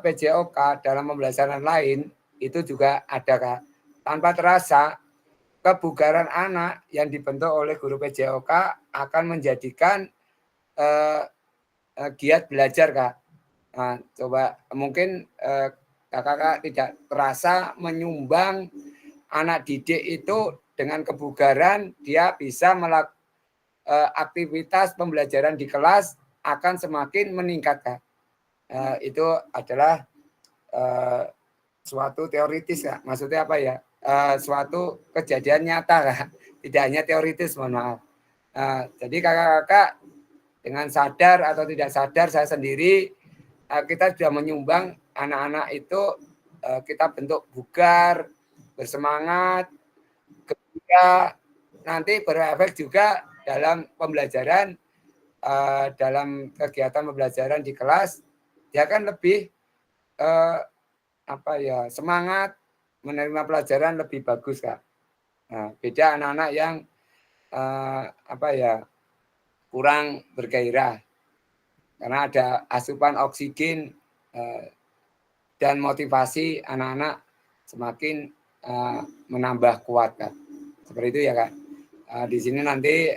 PJOK dalam pembelajaran lain itu juga ada, Kak. Tanpa terasa, kebugaran anak yang dibentuk oleh guru PJOK akan menjadikan giat belajar, Kak. Nah, coba mungkin kakak tidak terasa menyumbang anak didik itu dengan kebugaran, dia bisa melakukan aktivitas pembelajaran di kelas akan semakin meningkat, Kak. Itu adalah suatu teoritis, Kak. Maksudnya apa ya? Suatu kejadian nyata, Kak. Tidak hanya teoritis, mohon maaf. Jadi kakak-kakak dengan sadar atau tidak sadar, saya sendiri kita sudah menyumbang anak-anak itu kita bentuk bugar, bersemangat, ketika nanti berefek juga dalam pembelajaran, dalam kegiatan pembelajaran di kelas, dia kan lebih semangat menerima pelajaran lebih bagus, Kak. Nah, beda anak-anak yang kurang bergairah karena ada asupan oksigen dan motivasi anak-anak semakin menambah kuat, Kak. Seperti itu ya, Kak. Di sini nanti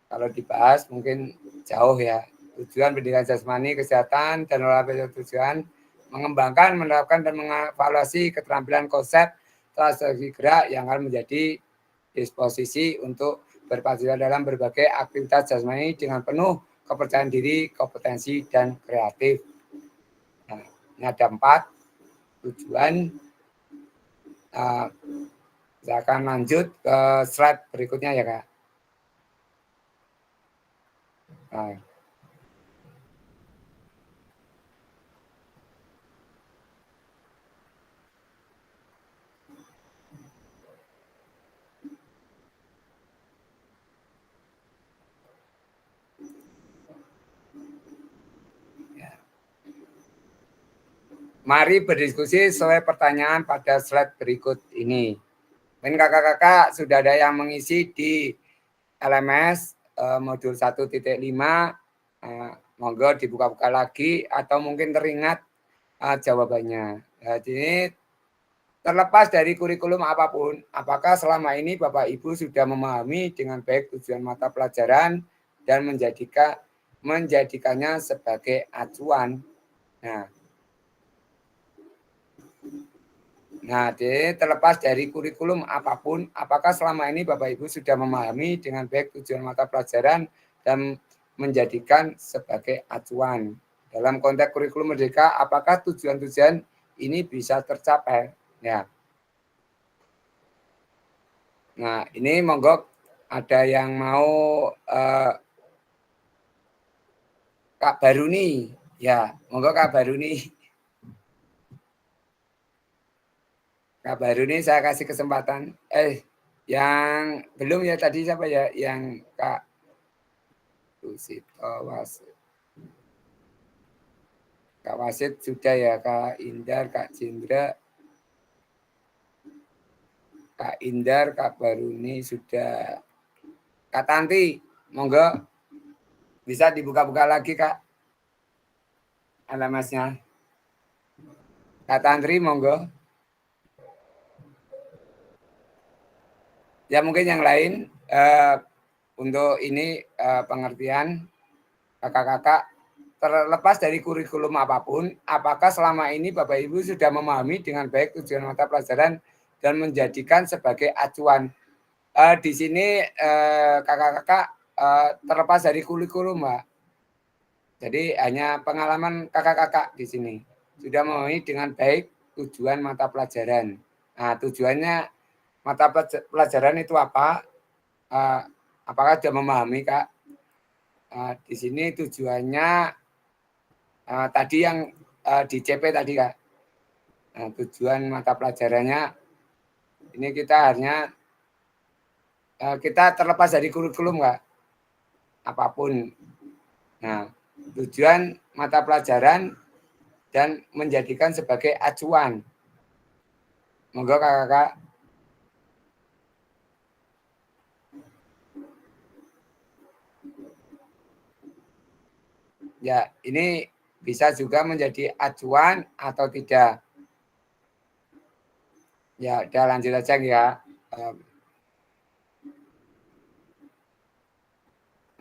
kalau dibahas mungkin jauh ya. Tujuan pendidikan jasmani, kesehatan, dan olahraga tujuan mengembangkan, menerapkan, dan mengevaluasi keterampilan konsep strategi gerak yang akan menjadi disposisi untuk berpartisipasi dalam berbagai aktivitas jasmani dengan penuh kepercayaan diri, kompetensi, dan kreatif. Nah, ini ada 4 tujuan. Saya akan lanjut ke slide berikutnya ya, Kak. Nah, mari berdiskusi sesuai pertanyaan pada slide berikut ini. Mungkin kakak-kakak sudah ada yang mengisi di LMS modul 1.5, monggo dibuka-buka lagi atau mungkin teringat jawabannya. Jadi terlepas dari kurikulum apapun, apakah selama ini Bapak Ibu sudah memahami dengan baik tujuan mata pelajaran dan menjadikannya sebagai acuan. Nah, jadi terlepas dari kurikulum apapun, apakah selama ini Bapak Ibu sudah memahami dengan baik tujuan mata pelajaran dan menjadikan sebagai acuan. Dalam konteks kurikulum merdeka, apakah tujuan-tujuan ini bisa tercapai? Ya. Nah, ini monggo ada yang mau Kak Baruni. Ya, monggo Kak Baruni. Kak Baruni saya kasih kesempatan. Yang belum ya tadi siapa ya? Yang Kak Rusito Wasit. Kak Wasit sudah ya, Kak Indar, Kak Cindra. Kak Indar, Kak Baruni sudah. Kak Tanti, monggo bisa dibuka-buka lagi Kak alamasnya. Kak Tantri, monggo. Ya mungkin yang lain untuk ini pengertian kakak-kakak terlepas dari kurikulum apapun, apakah selama ini Bapak Ibu sudah memahami dengan baik tujuan mata pelajaran dan menjadikan sebagai acuan? Di sini kakak-kakak terlepas dari kurikulum, Mbak. Jadi hanya pengalaman kakak-kakak di sini sudah memahami dengan baik tujuan mata pelajaran. Nah, tujuannya mata pelajaran itu apa? Apakah sudah memahami, Kak? Di sini tujuannya tadi yang di CP tadi, Kak. Nah, tujuan mata pelajarannya ini kita hanya kita terlepas dari kurikulum, Kak. Apapun. Nah, tujuan mata pelajaran dan menjadikan sebagai acuan. Monggo kakak-kakak. Ya, ini bisa juga menjadi acuan atau tidak. Ya, udah lanjut aja ya.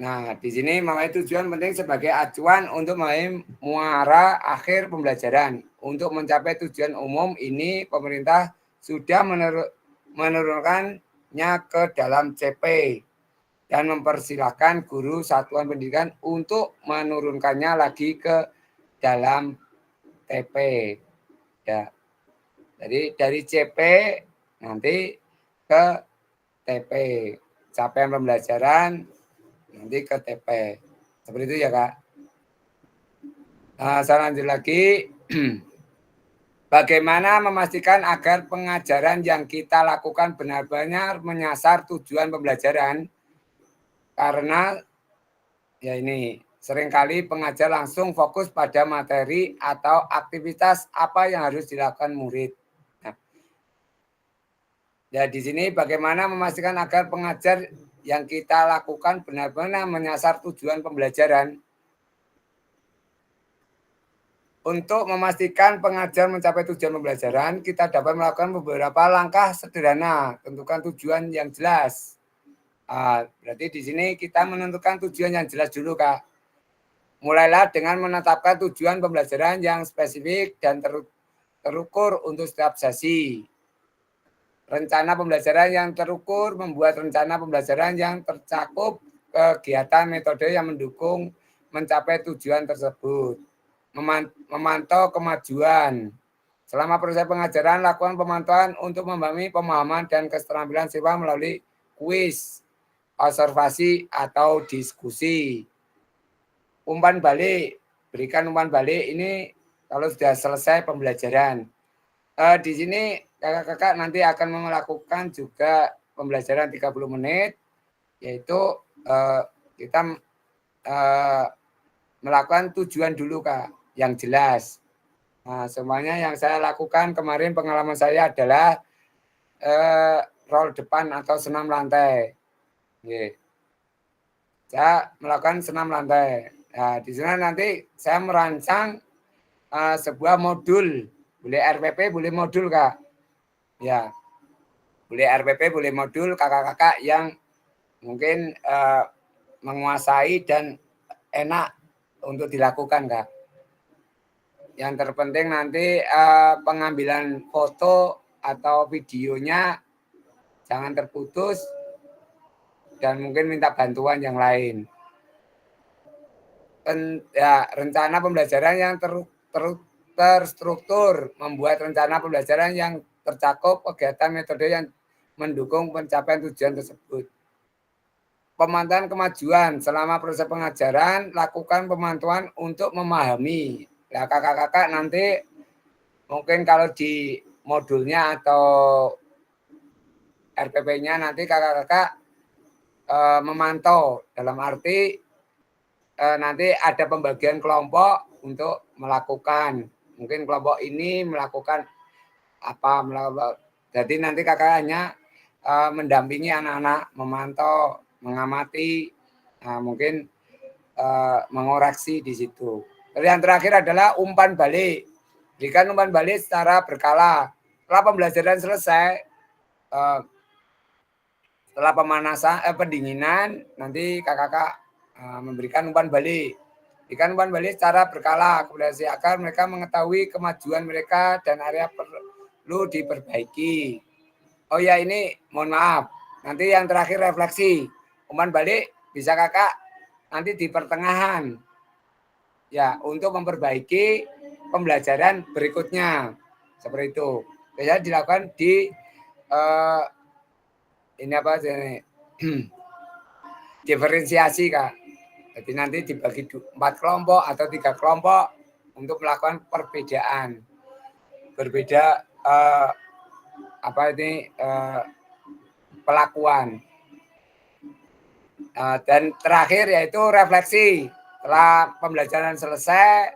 Nah, di sini mempunyai tujuan penting sebagai acuan untuk memahami muara akhir pembelajaran. Untuk mencapai tujuan umum ini, pemerintah sudah menurunkannya ke dalam CP dan mempersilahkan guru satuan pendidikan untuk menurunkannya lagi ke dalam TP. Ya. Jadi dari CP nanti ke TP, capaian pembelajaran nanti ke TP. Seperti itu ya, Kak. Saya lanjut lagi. Bagaimana memastikan agar pengajaran yang kita lakukan benar-benar menyasar tujuan pembelajaran? Karena ya ini seringkali pengajar langsung fokus pada materi atau aktivitas apa yang harus dilakukan murid. Nah, ya di sini bagaimana memastikan agar pengajar yang kita lakukan benar-benar menyasar tujuan pembelajaran. Untuk memastikan pengajar mencapai tujuan pembelajaran, kita dapat melakukan beberapa langkah sederhana. Tentukan tujuan yang jelas. Berarti di sini kita menentukan tujuan yang jelas dulu, Kak. Mulailah dengan menetapkan tujuan pembelajaran yang spesifik dan terukur untuk setiap sesi. Rencana pembelajaran yang terukur membuat rencana pembelajaran yang tercakup kegiatan metode yang mendukung mencapai tujuan tersebut. Memantau kemajuan. Selama proses pengajaran, lakukan pemantauan untuk memahami pemahaman dan keterampilan siswa melalui kuis, observasi, atau diskusi. umpan balik, berikan umpan balik ini kalau sudah selesai pembelajaran. Di sini kakak-kakak nanti akan melakukan juga pembelajaran 30 menit, yaitu kita melakukan tujuan dulu Kak, yang jelas. Nah, semuanya yang saya lakukan kemarin pengalaman saya adalah roll depan atau senam lantai. Saya melakukan senam lantai. Nah, di sana nanti saya merancang sebuah modul, boleh RPP, boleh modul Kak. Ya, boleh RPP, boleh modul kakak-kakak yang mungkin menguasai dan enak untuk dilakukan Kak. Yang terpenting nanti pengambilan foto atau videonya jangan terputus dan mungkin minta bantuan yang lain. Rencana pembelajaran yang terstruktur, membuat rencana pembelajaran yang tercakup kegiatan metode yang mendukung pencapaian tujuan tersebut. Pemantauan kemajuan selama proses pengajaran, lakukan pemantauan untuk memahami. Nah, kakak-kakak nanti mungkin kalau di modulnya atau RPP-nya nanti kakak-kakak memantau, dalam arti nanti ada pembagian kelompok untuk melakukan. Mungkin kelompok ini melakukan apa, jadi nanti kakak hanya mendampingi anak-anak, memantau, mengamati, mungkin mengoreksi di situ. Terus yang terakhir adalah umpan balik. Berikan umpan balik secara berkala. Setelah pembelajaran selesai, setelah pemanasan, pendinginan, nanti kakak-kakak memberikan umpan balik. Berikan umpan balik secara berkala agar mereka mengetahui kemajuan mereka dan area perlu diperbaiki. Oh ya, ini mohon maaf. Nanti yang terakhir refleksi. Umpan balik bisa kakak nanti di pertengahan. Ya, untuk memperbaiki pembelajaran berikutnya. Seperti itu. Biasanya dilakukan di ini apa ini? Diferensiasi Kak. Jadi nanti dibagi 4 kelompok atau 3 kelompok untuk melakukan perbedaan. Berbeda pelakuan. Dan terakhir yaitu refleksi. Setelah pembelajaran selesai,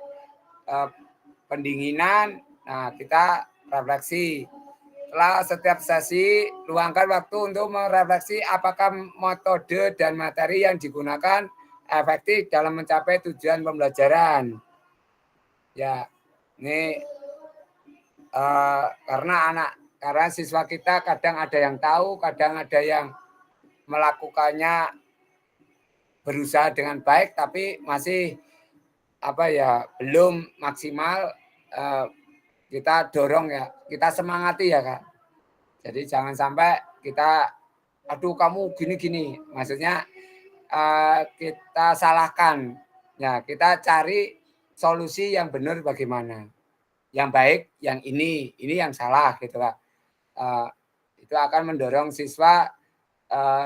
pendinginan, nah kita refleksi. Setelah setiap sesi, luangkan waktu untuk merefleksi apakah metode dan materi yang digunakan efektif dalam mencapai tujuan pembelajaran. Ya, ini karena siswa kita kadang ada yang tahu, kadang ada yang melakukannya berusaha dengan baik, tapi masih belum maksimal. Kita dorong ya, kita semangati ya Kak. Jadi jangan sampai kita, aduh kamu gini-gini, maksudnya kita salahkan. Ya, kita cari solusi yang benar bagaimana. Yang baik, yang ini yang salah gitu Kak. Itu akan mendorong siswa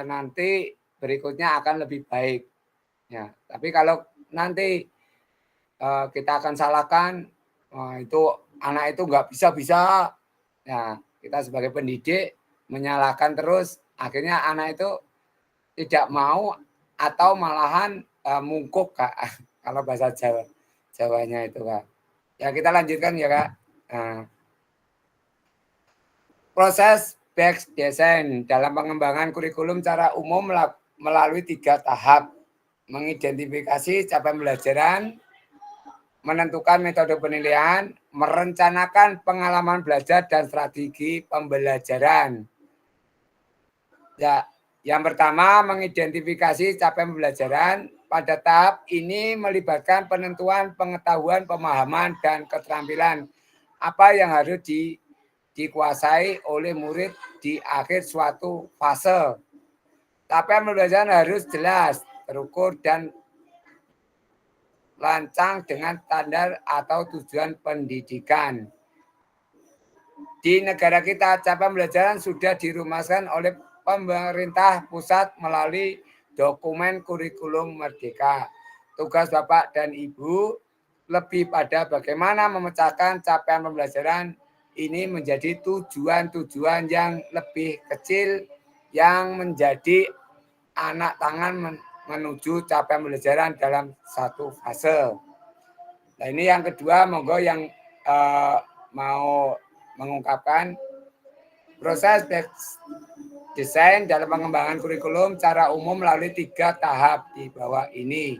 nanti berikutnya akan lebih baik. Ya, tapi kalau nanti kita akan salahkan, itu anak itu nggak bisa. Ya, kita sebagai pendidik menyalahkan terus, akhirnya anak itu tidak mau atau malahan mungkuk Kak. Kalau bahasa Jawanya itu Kak. Ya, kita lanjutkan ya Kak. Proses batch design dalam pengembangan kurikulum secara umum melalui 3 tahap. Mengidentifikasi capaian pembelajaran, menentukan metode penilaian, merencanakan pengalaman belajar dan strategi pembelajaran. Ya, yang pertama mengidentifikasi capaian pembelajaran. Pada tahap ini melibatkan penentuan pengetahuan, pemahaman, dan keterampilan apa yang harus dikuasai oleh murid di akhir suatu fase. Capaian pembelajaran harus jelas, terukur, dan lancang dengan standar atau tujuan pendidikan. Di negara kita, capaian pembelajaran sudah dirumuskan oleh pemerintah pusat melalui dokumen kurikulum merdeka. tugas Bapak dan Ibu lebih pada bagaimana memecahkan capaian pembelajaran ini menjadi tujuan-tujuan yang lebih kecil yang menjadi anak tangan menuju capaian pembelajaran dalam satu fase. Nah, ini yang kedua, monggo yang mau mengungkapkan proses desain dalam pengembangan kurikulum secara umum melalui 3 tahap di bawah ini.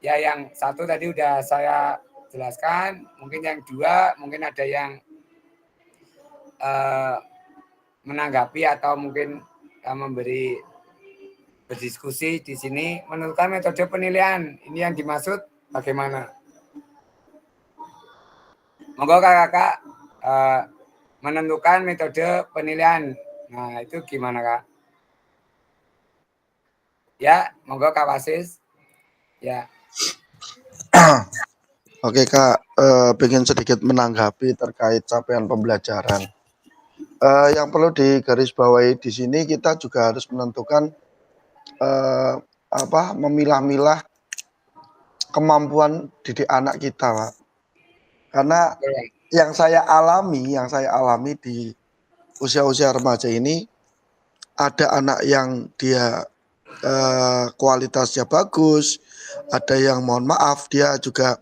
Ya, yang satu tadi udah saya jelaskan, mungkin yang 2 mungkin ada yang menanggapi atau mungkin memberi berdiskusi di sini. Menentukan metode penilaian, ini yang dimaksud bagaimana? Monggo kakak-kakak menentukan metode penilaian. Nah, itu gimana, Kak? Ya, monggo Kak Wasis. Ya. Oke Kak, ingin sedikit menanggapi terkait capaian pembelajaran. Yang perlu digarisbawahi di sini kita juga harus menentukan memilah-milah kemampuan didik anak kita, Pak. Karena yang saya alami di usia-usia remaja ini, ada anak yang dia kualitasnya bagus, ada yang mohon maaf dia juga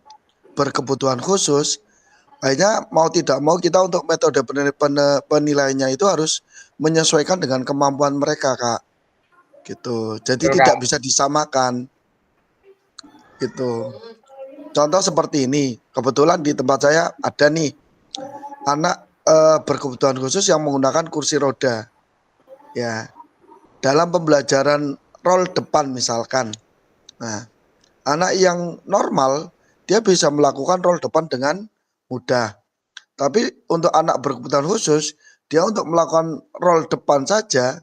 berkebutuhan khusus. Akhirnya mau tidak mau kita untuk metode penilaiannya itu harus menyesuaikan dengan kemampuan mereka, Kak. Gitu. Jadi Betul, tidak Kak. bisa disamakan. Gitu. Contoh seperti ini, kebetulan di tempat saya ada nih anak berkebutuhan khusus yang menggunakan kursi roda. Ya. Dalam pembelajaran roll depan misalkan. Nah, anak yang normal dia bisa melakukan roll depan dengan mudah. Tapi untuk anak berkebutuhan khusus, dia untuk melakukan roll depan saja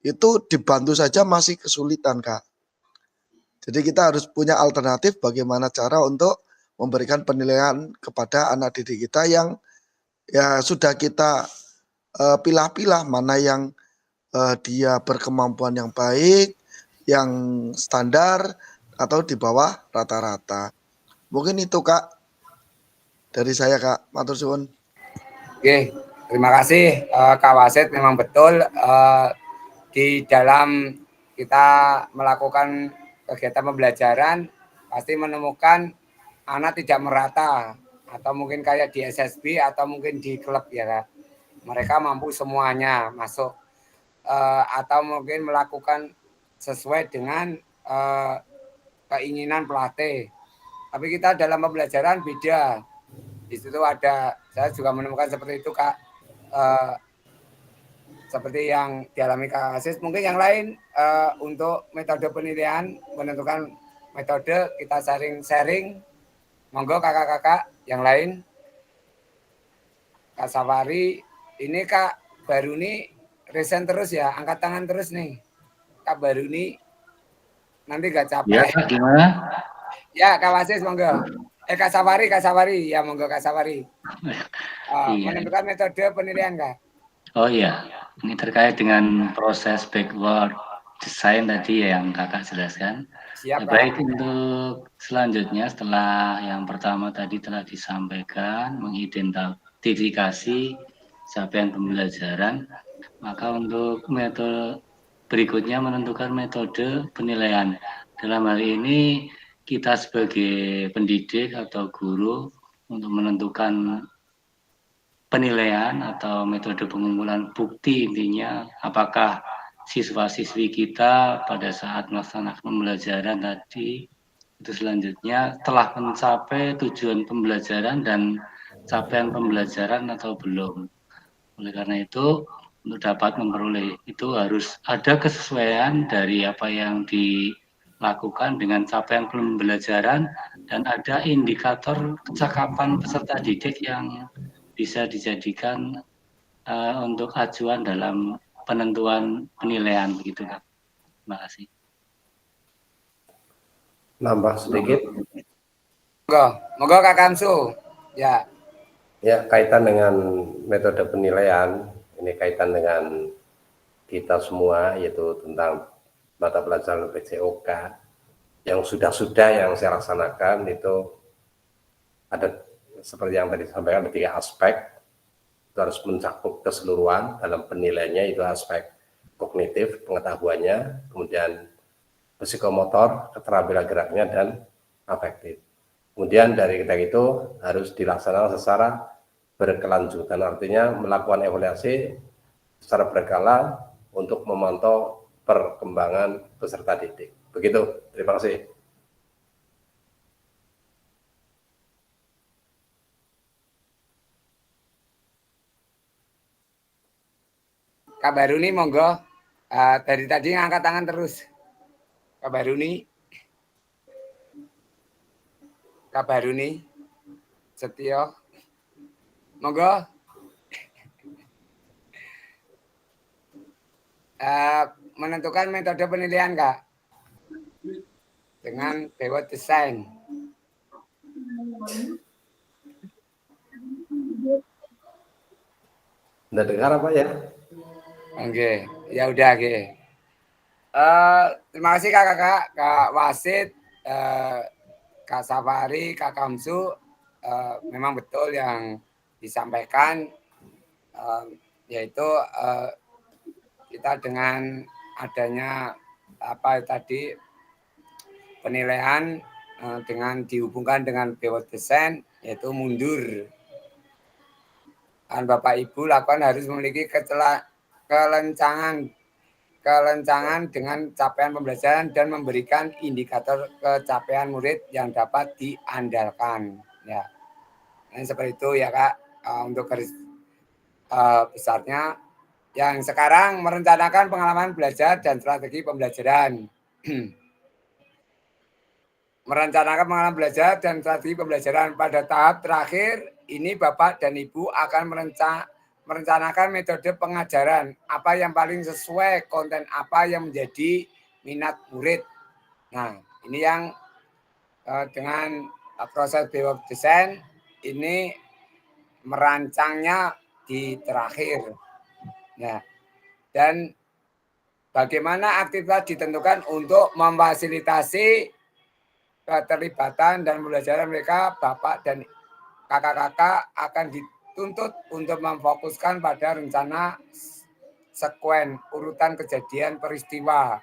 itu dibantu saja masih kesulitan, Kak. Jadi kita harus punya alternatif bagaimana cara untuk memberikan penilaian kepada anak didik kita yang ya sudah kita pilah-pilah mana yang dia berkemampuan yang baik, yang standar atau di bawah rata-rata. Mungkin itu Kak dari saya, Kak. Matur suwun. Oke, terima kasih Kak Wasit. Memang betul di dalam kita melakukan kegiatan pembelajaran pasti menemukan anak tidak merata, atau mungkin kayak di SSB atau mungkin di klub ya Kak. Mereka mampu semuanya masuk atau mungkin melakukan sesuai dengan keinginan pelatih. Tapi kita dalam pembelajaran beda. Di situ ada, saya juga menemukan seperti itu Kak. Seperti yang dialami Kak Asis. Mungkin yang lain untuk metode penilaian, menentukan metode, kita sharing. Monggo kakak-kakak yang lain. Kak Safari, ini Kak baru nih resen terus ya, angkat tangan terus nih. Kak baru nih nanti gak capek. Ya, gimana? Ya, Kak Wasis monggo. Kak Safari, ya monggo Kak Safari. Iya. Menentukan metode penilaian Kak. Oh iya, ini terkait dengan proses backward design tadi yang kakak jelaskan. Siap, Baik, untuk selanjutnya setelah yang pertama tadi telah disampaikan mengidentifikasi capaian pembelajaran, maka untuk metode berikutnya menentukan metode penilaian. Dalam hal ini kita sebagai pendidik atau guru untuk menentukan penilaian atau metode pengumpulan bukti, intinya apakah siswa-siswi kita pada saat melaksanakan pembelajaran tadi itu selanjutnya telah mencapai tujuan pembelajaran dan capaian pembelajaran atau belum. Oleh karena itu, untuk dapat memperoleh itu harus ada kesesuaian dari apa yang dilakukan dengan capaian pembelajaran dan ada indikator kecakapan peserta didik yang bisa dijadikan untuk acuan dalam penentuan penilaian begitu Kak. Terima kasih. Nambah sedikit. Monggo Kak Kamsu. Ya. Ya, kaitan dengan metode penilaian, ini kaitan dengan kita semua, yaitu tentang mata pelajaran PCOK. yang sudah yang saya laksanakan itu ada seperti yang tadi disampaikan, ada 3 aspek. Itu harus mencakup keseluruhan dalam penilaiannya, itu aspek kognitif, pengetahuannya, kemudian psikomotor, keterampilan geraknya, dan afektif. Kemudian dari kita itu harus dilaksanakan secara berkelanjutan, artinya melakukan evaluasi secara berkala untuk memantau perkembangan peserta didik. Begitu, terima kasih. Kak Baruni monggo, dari tadi ngangkat tangan terus. Kak Baruni, Setio, monggo. Menentukan metode penilaian Kak dengan Bewot Design. Udah dengar apa ya? Oke, ya udah oke. Terima kasih kakak, Kak Wasid, Kak Safari, Kak Kamsu. Memang betul yang disampaikan, yaitu kita dengan adanya apa tadi penilaian dengan dihubungkan dengan Bewot Design, yaitu mundur. Dan Bapak Ibu lakukan harus memiliki kelencangan dengan capaian pembelajaran dan memberikan indikator capaian murid yang dapat diandalkan. Ya, nah, seperti itu ya Kak. Untuk garis besarnya, yang sekarang merencanakan pengalaman belajar dan strategi pembelajaran. Merencanakan pengalaman belajar dan strategi pembelajaran pada tahap terakhir ini Bapak dan Ibu akan merencanakan metode pengajaran, apa yang paling sesuai, konten apa yang menjadi minat murid. Nah, ini yang dengan proses Bewot Design ini merancangnya di terakhir. Ya. Dan bagaimana aktivitas ditentukan untuk memfasilitasi keterlibatan dan pembelajaran mereka, Bapak dan kakak-kakak akan dituntut untuk memfokuskan pada rencana sekuen urutan kejadian peristiwa,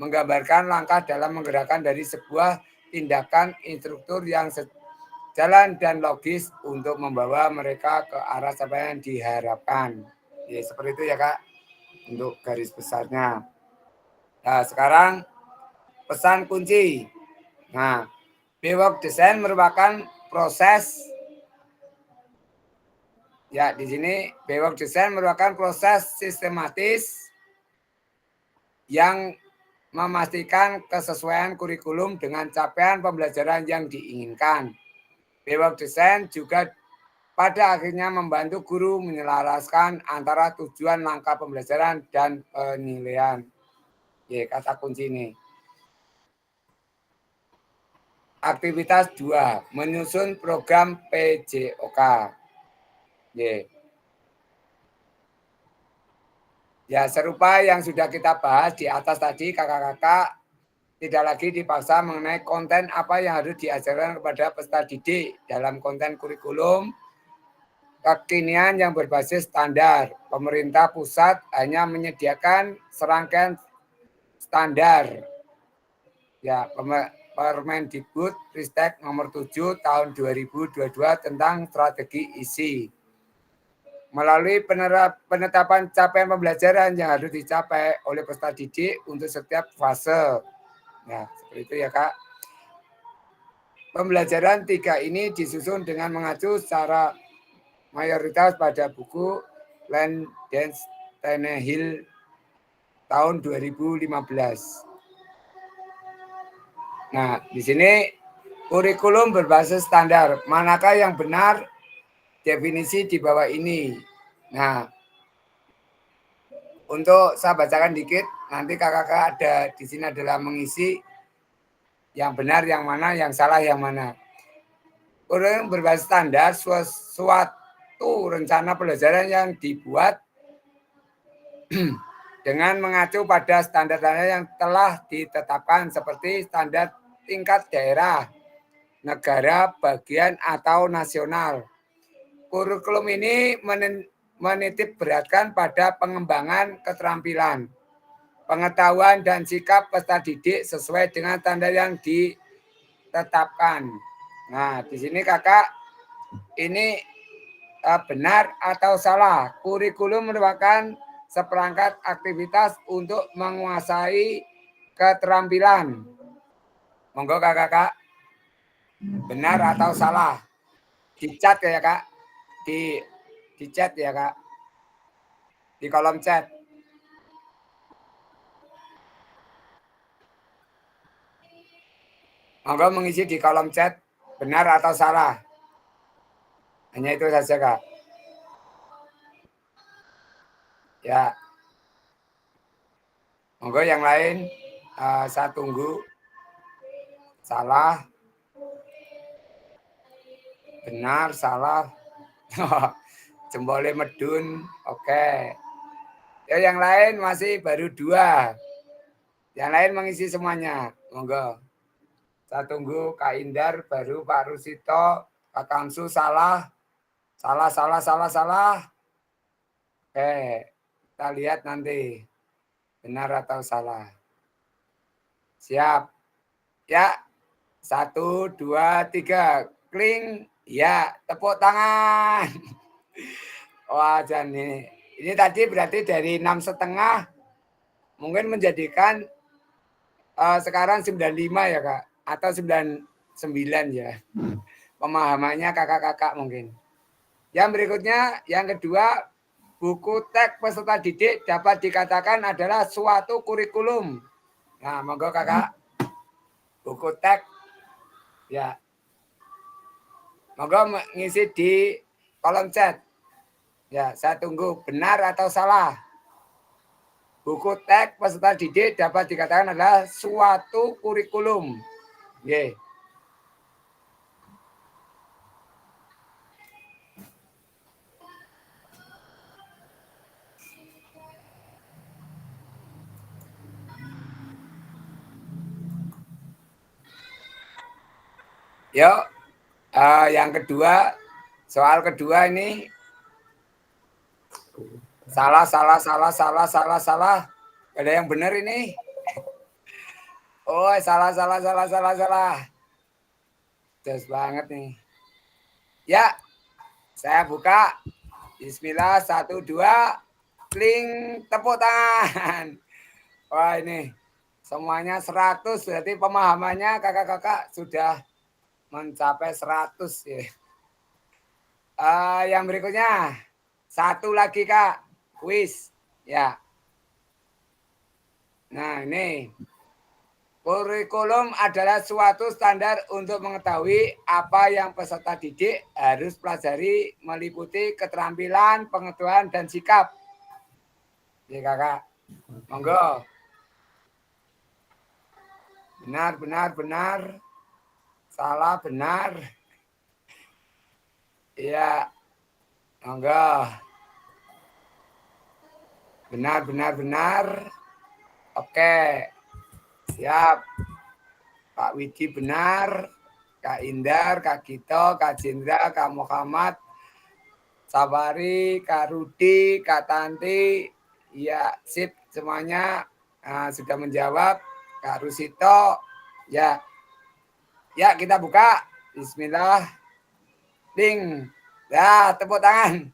menggambarkan langkah dalam menggerakkan dari sebuah tindakan instruktur yang sejalan dan logis untuk membawa mereka ke arah apa yang diharapkan. Ya, seperti itu ya Kak, untuk garis besarnya. Nah, sekarang pesan kunci. Nah, Bewot Design merupakan proses, ya di sini Bewot Design merupakan proses sistematis yang memastikan kesesuaian kurikulum dengan capaian pembelajaran yang diinginkan. Bewot Design juga pada akhirnya membantu guru menyelaraskan antara tujuan langkah pembelajaran dan penilaian. Ya, kata kunci ini. Aktivitas 2, menyusun program PJOK. Ya, serupa yang sudah kita bahas di atas tadi, kakak-kakak tidak lagi dipaksa mengenai konten apa yang harus diajarkan kepada peserta didik dalam konten kurikulum kekinian yang berbasis standar. Pemerintah pusat hanya menyediakan serangkaian standar. Ya, Permendikbud Ristek nomor 7 tahun 2022 tentang strategi isi. Melalui penetapan capaian pembelajaran yang harus dicapai oleh peserta didik untuk setiap fase. Nah, seperti itu ya Kak. Pembelajaran 3 ini disusun dengan mengacu secara mayoritas pada buku Land-Dance-Tannehill tahun 2015. Nah, di sini kurikulum berbasis standar. Manakah yang benar? Definisi di bawah ini. Nah, untuk saya bacakan dikit, nanti kakak-kakak ada di sini adalah mengisi yang benar yang mana, yang salah yang mana. Kurikulum berbasis standar suatu rencana pelajaran yang dibuat dengan mengacu pada standar-standar yang telah ditetapkan seperti standar tingkat daerah, negara, bagian, atau nasional. Kurikulum ini menitik beratkan pada pengembangan keterampilan, pengetahuan, dan sikap peserta didik sesuai dengan standar yang ditetapkan. Nah, di sini kakak, ini benar atau salah? Kurikulum merupakan seperangkat aktivitas untuk menguasai keterampilan. Monggo kakak, benar atau salah? Dicat ya kak, di chat ya kak, di kolom chat. Monggo mengisi di kolom chat benar atau salah. Hanya itu saja kak. Ya. Monggo yang lain saya tunggu. Salah. Benar, salah. Jempolnya medun. Oke. Ya yang lain masih baru 2. Yang lain mengisi semuanya. Monggo. Saya tunggu Kak Indar, baru Pak Rusito, Kak Kamsu salah. Salah. Oke, kita lihat nanti. Benar atau salah. Siap. Ya, 1, 2, 3. Kling. Ya, tepuk tangan. Wah, Jani. Ini tadi berarti dari 6,5 mungkin menjadikan sekarang 95 ya Kak. Atau 99 ya. Pemahamannya kakak-kakak mungkin. Yang berikutnya, yang kedua, buku teks peserta didik dapat dikatakan adalah suatu kurikulum. Nah, monggo kakak. Buku teks. Ya. Monggo ngisi di kolom chat. Ya, saya tunggu benar atau salah. Buku teks peserta didik dapat dikatakan adalah suatu kurikulum. Ye. Yuk, yang kedua, soal kedua ini salah. Ada yang benar ini? Oh, salah. Jelas banget nih. Ya, saya buka. Bismillah, 1, 2, kling, tepuk tangan. Wah ini semuanya 100, berarti pemahamannya kakak-kakak sudah mencapai 100 ya. Yang berikutnya, 1 lagi kak, kuis ya. Nah ini, kurikulum adalah suatu standar untuk mengetahui apa yang peserta didik harus pelajari meliputi keterampilan, pengetahuan, dan sikap. Ya kakak, monggo. Benar. Salah, benar. Iya, monggo. Benar. Oke, siap. Pak Widi benar, Kak Indar, Kak Gito, Kak Jindra, Kak Muhammad, Sabari, Kak Rudi, Kak Tanti, ya sip semuanya sudah menjawab. Kak Rusito, ya kita buka. Bismillah, ding, ya tepuk tangan.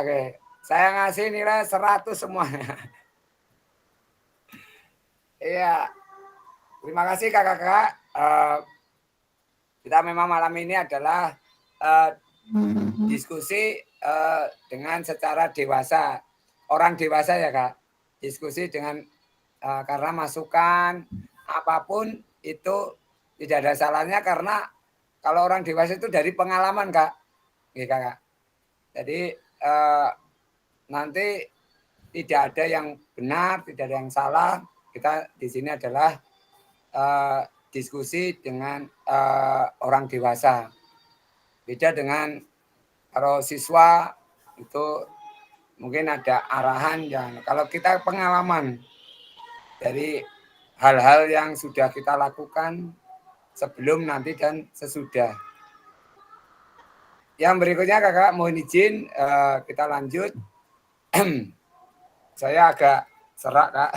Oke. Saya ngasih nilai 100 semuanya. Iya. Terima kasih kakak-kakak. Kita memang malam ini adalah diskusi dengan secara dewasa. Orang dewasa ya kak. Diskusi dengan karena masukan apapun itu tidak ada salahnya, karena kalau orang dewasa itu dari pengalaman kak. Oke, kakak. Jadi nanti tidak ada yang benar, tidak ada yang salah. Kita di sini adalah diskusi dengan orang dewasa. Beda dengan kalau siswa itu mungkin ada arahan yang kalau kita pengalaman dari hal-hal yang sudah kita lakukan sebelum, nanti, dan sesudah. Yang berikutnya kakak mohon izin kita lanjut. Saya agak serak kak,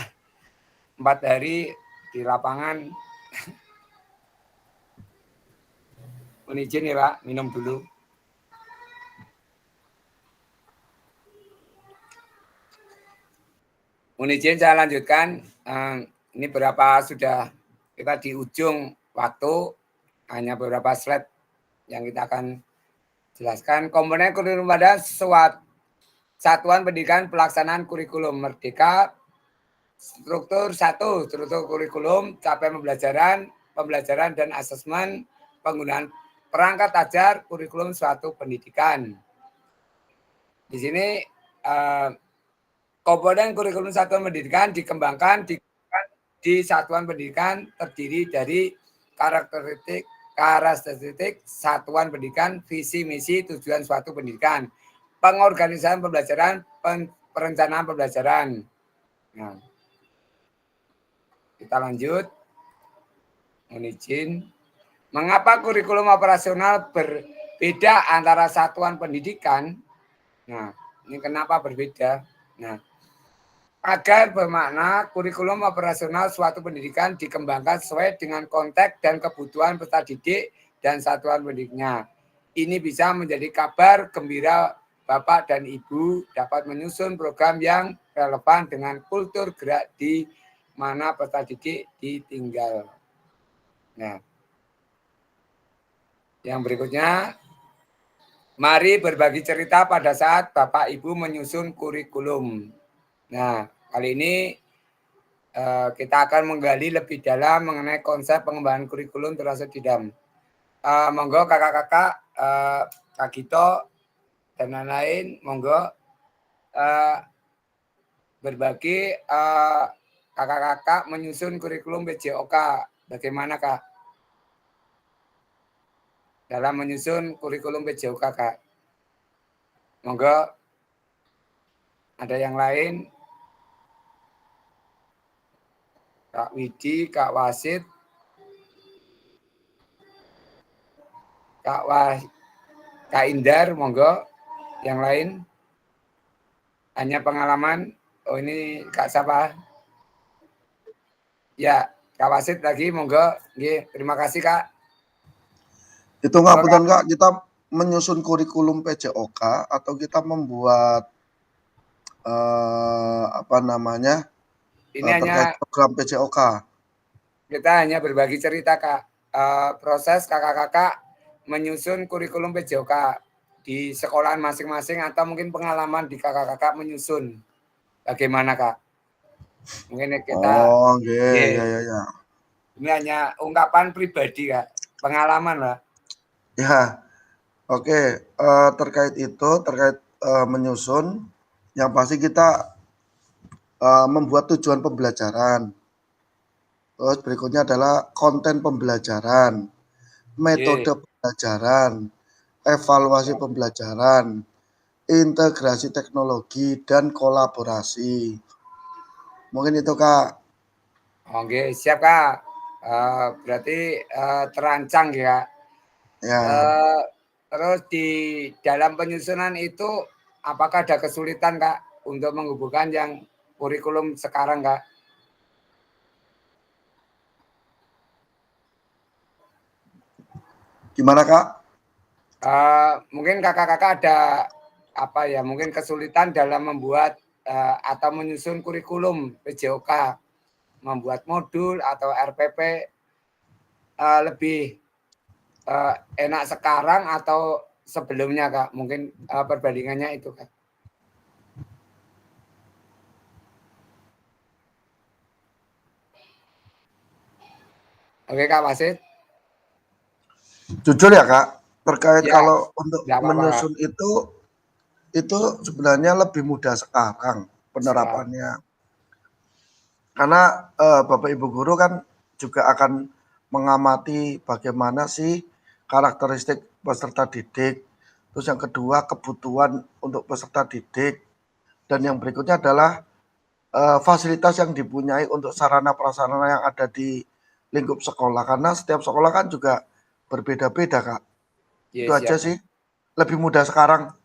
4 hari di lapangan. Mohon izin ya Pak, minum dulu. Mohon izin saya lanjutkan. Ini berapa sudah kita di ujung waktu, hanya beberapa slide yang kita akan jelaskan. Komponen kurikulum pada satuan pendidikan pelaksanaan kurikulum merdeka. Struktur 1, struktur kurikulum, capaian pembelajaran dan asesmen penggunaan perangkat ajar kurikulum suatu pendidikan. Di sini komponen kurikulum satuan pendidikan dikembangkan di satuan pendidikan terdiri dari karakteristik satuan pendidikan, visi misi tujuan suatu pendidikan, pengorganisasian pembelajaran, perencanaan pembelajaran. Nah, kita lanjut. Mohon izin. Mengapa kurikulum operasional berbeda antara satuan pendidikan? Nah, ini kenapa berbeda? Nah, agar bermakna kurikulum operasional suatu pendidikan dikembangkan sesuai dengan konteks dan kebutuhan peserta didik dan satuan pendidiknya. Ini bisa menjadi kabar gembira Bapak dan Ibu dapat menyusun program yang relevan dengan kultur gerak di mana peserta didik ditinggal. Nah, yang berikutnya, mari berbagi cerita pada saat Bapak Ibu menyusun kurikulum. Nah, kali ini kita akan menggali lebih dalam mengenai konsep pengembangan kurikulum termasuk di dalam. Monggo kakak-kakak, Kak Gito dan lain-lain, monggo berbagi kakak-kakak menyusun kurikulum PJOK. Bagaimana Kak? Dalam menyusun kurikulum PJOK Kak. Monggo. Ada yang lain? Kak Widi, Kak Wasit, Kak Indar, monggo. Yang lain? Hanya pengalaman. Oh ini Kak siapa? Ya, Kak Wasit lagi, monggo. Terima kasih Kak. Itu ngapunten Kak, kita menyusun kurikulum PJOK atau kita membuat apa namanya? Ini terkait hanya program PJOK. Kita hanya berbagi cerita Kak. Proses kakak-kakak menyusun kurikulum PJOK di sekolahan masing-masing atau mungkin pengalaman di kakak-kakak menyusun. Bagaimana Kak? Mungkin kita ya. Ini hanya ungkapan pribadi Kak, pengalaman lah. Ya, oke. Terkait itu, terkait menyusun, yang pasti kita membuat tujuan pembelajaran. Terus berikutnya adalah konten pembelajaran, metode pembelajaran, evaluasi pembelajaran, integrasi teknologi, dan kolaborasi. Mungkin itu Kak. Oke, siap Kak. Berarti terancang ya. Ya. Terus di dalam penyusunan itu apakah ada kesulitan Kak untuk menghubungkan yang kurikulum sekarang Kak? Gimana Kak? Mungkin kakak-kakak ada apa ya? Mungkin kesulitan dalam membuat atau menyusun kurikulum PJOK, membuat modul atau RPP lebih enak sekarang atau sebelumnya Kak? Mungkin perbandingannya itu Kak. Oke Kak Wasit. Jujur ya Kak, terkait Ya, kalau untuk apa-apa, menyusun itu sebenarnya lebih mudah sekarang penerapannya. Karena Bapak Ibu guru kan juga akan mengamati bagaimana sih karakteristik peserta didik. Terus yang kedua kebutuhan untuk peserta didik. Dan yang berikutnya adalah fasilitas yang dipunyai untuk sarana prasarana yang ada di lingkup sekolah, karena setiap sekolah kan juga berbeda-beda, Kak. Itu Yes, aja siap. sih. Lebih mudah sekarang.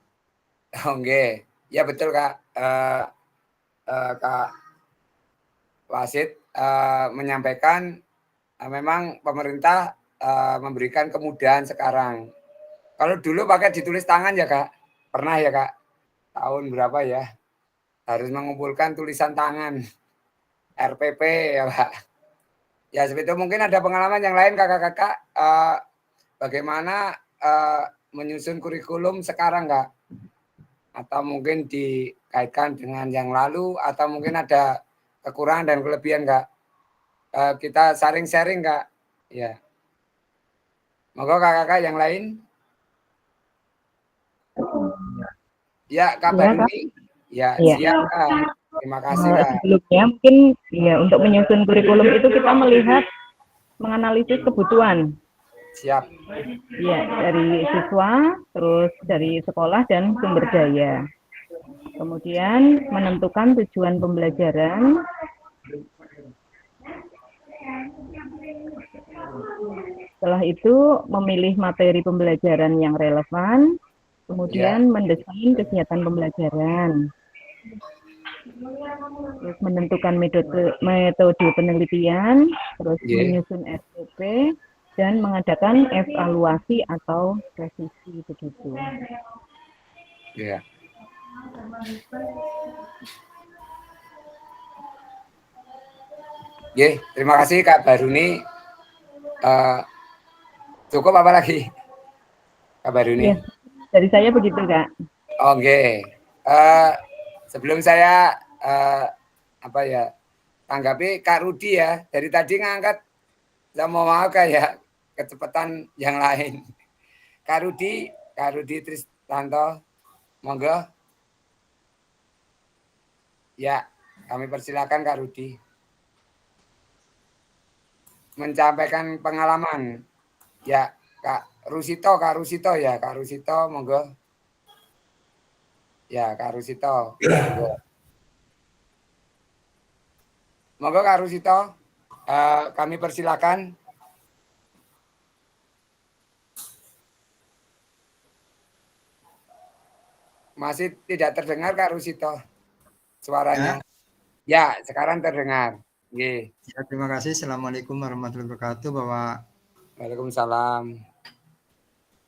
Oke, ya betul Kak. Kak Wasid menyampaikan memang pemerintah memberikan kemudahan sekarang. Kalau dulu pakai ditulis tangan ya Kak, pernah ya Kak? Tahun berapa ya? Harus mengumpulkan tulisan tangan, RPP ya Pak. Ya seperti itu. Mungkin ada pengalaman yang lain kakak-kakak bagaimana menyusun kurikulum sekarang Kak? Atau mungkin dikaitkan dengan yang lalu, atau mungkin ada kekurangan dan kelebihan Kak? Kita sharing-sharing Kak. Ya. Moga kakak-kakak yang lain. Ya, Kak Baruni. Ya, siap Kak. Terima kasih Kak. Sebelumnya mungkin ya untuk menyusun kurikulum itu kita melihat menganalisis kebutuhan. Siap. Ya, dari siswa, terus dari sekolah dan sumber daya. Kemudian menentukan tujuan pembelajaran. Setelah itu memilih materi pembelajaran yang relevan, kemudian mendesain kegiatan pembelajaran. Terus menentukan metode penelitian, terus menyusun SOP, dan mengadakan evaluasi atau revisi begitu. Ya. Terima kasih Kak Baruni. Cukup apa lagi Kak Baruni? Ya, dari saya begitu Kak. Oke. Sebelum saya tanggapi Kak Rudi ya, dari tadi ngangkat, saya mau kayak kecepatan yang lain. Kak Rudi Tristanto, monggo. Ya, kami persilakan Kak Rudi menyampaikan pengalaman. Ya, Kak Rusito ya, Kak Rusito, monggo. Ya, Kak Rusito. Monggo Kak Rusito, kami persilakan. Masih tidak terdengar Kak Rusito suaranya. Ya, sekarang terdengar. Ya, terima kasih. Assalamualaikum warahmatullahi wabarakatuh, Bapak. Waalaikumsalam.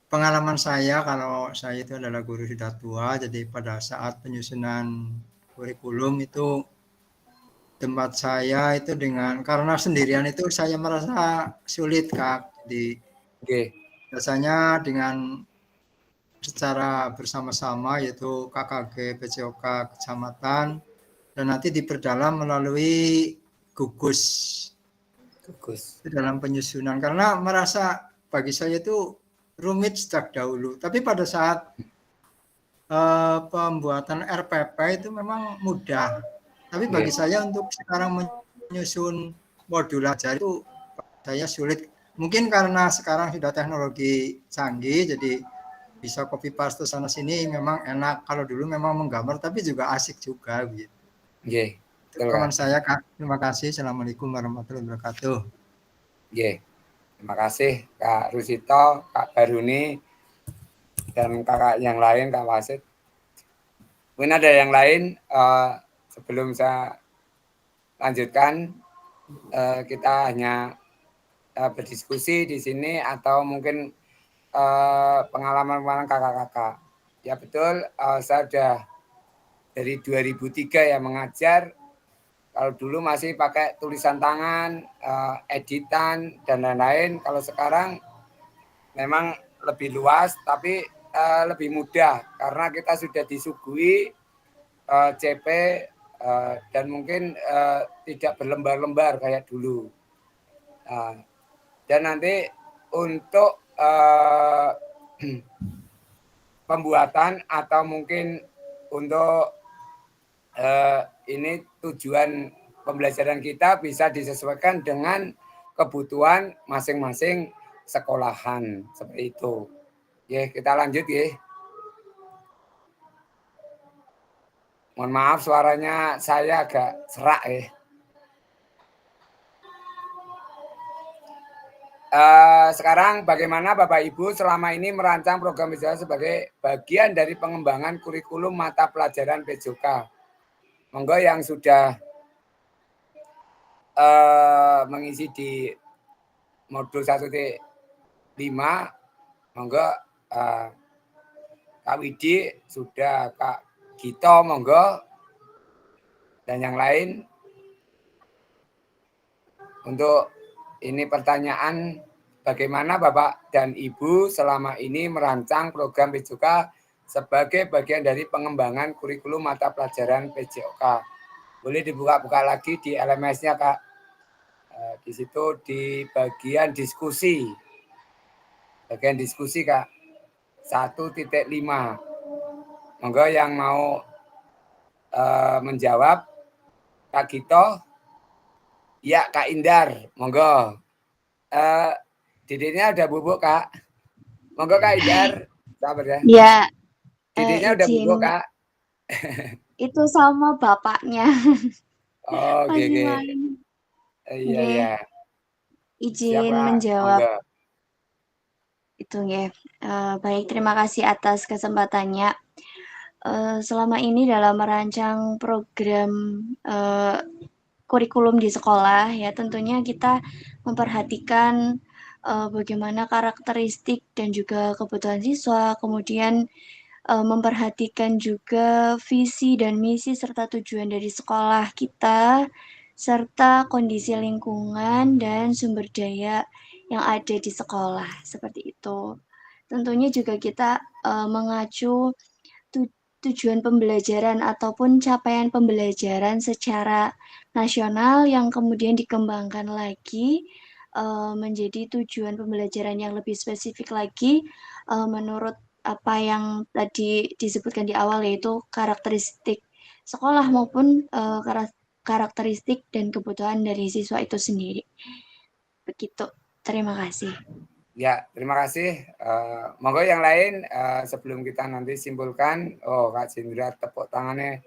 Pengalaman saya, kalau saya itu adalah guru sudah tua, jadi pada saat penyusunan kurikulum itu tempat saya itu karena sendirian itu saya merasa sulit Kak. Jadi biasanya dengan secara bersama-sama yaitu KKG, PCOK, kecamatan, dan nanti diperdalam melalui gugus dalam penyusunan, karena merasa bagi saya itu rumit sejak dahulu. Tapi pada saat pembuatan RPP itu memang mudah. Tapi bagi saya untuk sekarang menyusun modul ajar itu saya sulit. Mungkin karena sekarang sudah teknologi canggih, jadi bisa copy paste sana sini memang enak. Kalau dulu memang menggambar, tapi juga asik juga gitu. Teman saya Kak, terima kasih. Assalamualaikum warahmatullahi wabarakatuh. Terima kasih Kak Rusito, Kak Baruni, dan kakak yang lain, Kak Wasid. Mungkin ada yang lain sebelum saya lanjutkan, kita hanya berdiskusi di sini atau mungkin pengalaman kakak-kakak. Ya betul, saya sudah dari 2003 ya mengajar. Kalau dulu masih pakai tulisan tangan, editan, dan lain-lain. Kalau sekarang memang lebih luas, tapi lebih mudah. Karena kita sudah disuguhi CP dan mungkin tidak berlembar-lembar kayak dulu. Dan nanti untuk pembuatan atau mungkin untuk ini tujuan pembelajaran kita bisa disesuaikan dengan kebutuhan masing-masing sekolahan seperti itu. Kita lanjut . Mohon maaf suaranya saya agak serak ya. Sekarang bagaimana Bapak Ibu selama ini merancang program wisata sebagai bagian dari pengembangan kurikulum mata pelajaran PJOK? Monggo yang sudah mengisi di modul 1.5, monggo Kak Widi sudah, Kak Gito monggo, dan yang lain. Untuk ini pertanyaan, bagaimana Bapak dan Ibu selama ini merancang program PJOK sebagai bagian dari pengembangan kurikulum mata pelajaran PJOK? Boleh dibuka-buka lagi di LMS-nya, Kak. Di situ di bagian diskusi. Bagian diskusi, Kak. 1.5. Monggo yang mau menjawab, Kak Gito. Ya, Kak Indar, monggo. Didiknya udah bubuk, Kak. Monggo Kak Indar, sabar ya. Ya, Didiknya udah izin. bubuk, Kak. Itu sama bapaknya. Oh, Lagi oke. main. Iya, Oke. iya. Izin Siapa? menjawab Monggo. itu ya. Baik, terima kasih atas kesempatannya. Selama ini dalam merancang program kurikulum di sekolah ya, tentunya kita memperhatikan bagaimana karakteristik dan juga kebutuhan siswa, kemudian memperhatikan juga visi dan misi serta tujuan dari sekolah kita, serta kondisi lingkungan dan sumber daya yang ada di sekolah, seperti itu. Tentunya juga kita mengacu tujuan pembelajaran ataupun capaian pembelajaran secara nasional yang kemudian dikembangkan lagi menjadi tujuan pembelajaran yang lebih spesifik lagi menurut apa yang tadi disebutkan di awal, yaitu karakteristik sekolah maupun karakteristik dan kebutuhan dari siswa itu sendiri. Begitu. Terima kasih. Ya, terima kasih. Monggo yang lain sebelum kita nanti simpulkan. Oh, Kak Jindra tepuk tangannya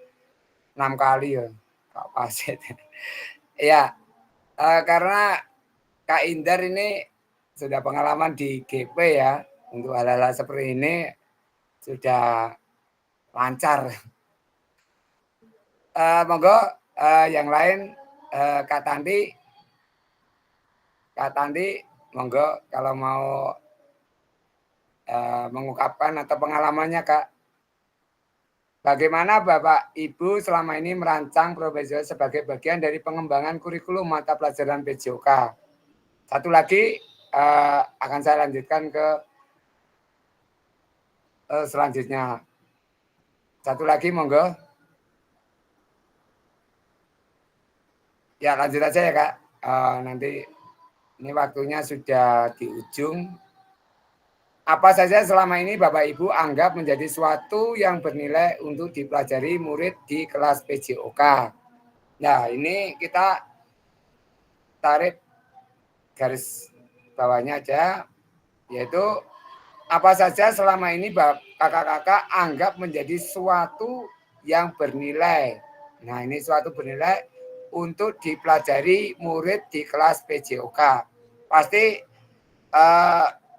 6 kali ya, Kak Paset. Ya, karena Kak Indar ini sudah pengalaman di GP ya, untuk hal-hal seperti ini sudah lancar. Monggo yang lain, Kak Tanti, monggo kalau mau mengungkapkan atau pengalamannya, Kak. Bagaimana Bapak Ibu selama ini merancang program sebagai bagian dari pengembangan kurikulum mata pelajaran PJOK? Satu lagi akan saya lanjutkan ke selanjutnya. Satu lagi monggo. Ya, lanjut aja ya, Kak. Nanti ini waktunya sudah di ujung. Apa saja selama ini Bapak Ibu anggap menjadi suatu yang bernilai untuk dipelajari murid di kelas PJOK? Nah, ini kita tarik garis bawahnya aja, yaitu apa saja selama ini kakak-kakak anggap menjadi suatu yang bernilai. Nah, ini suatu bernilai untuk dipelajari murid di kelas PJOK. Pasti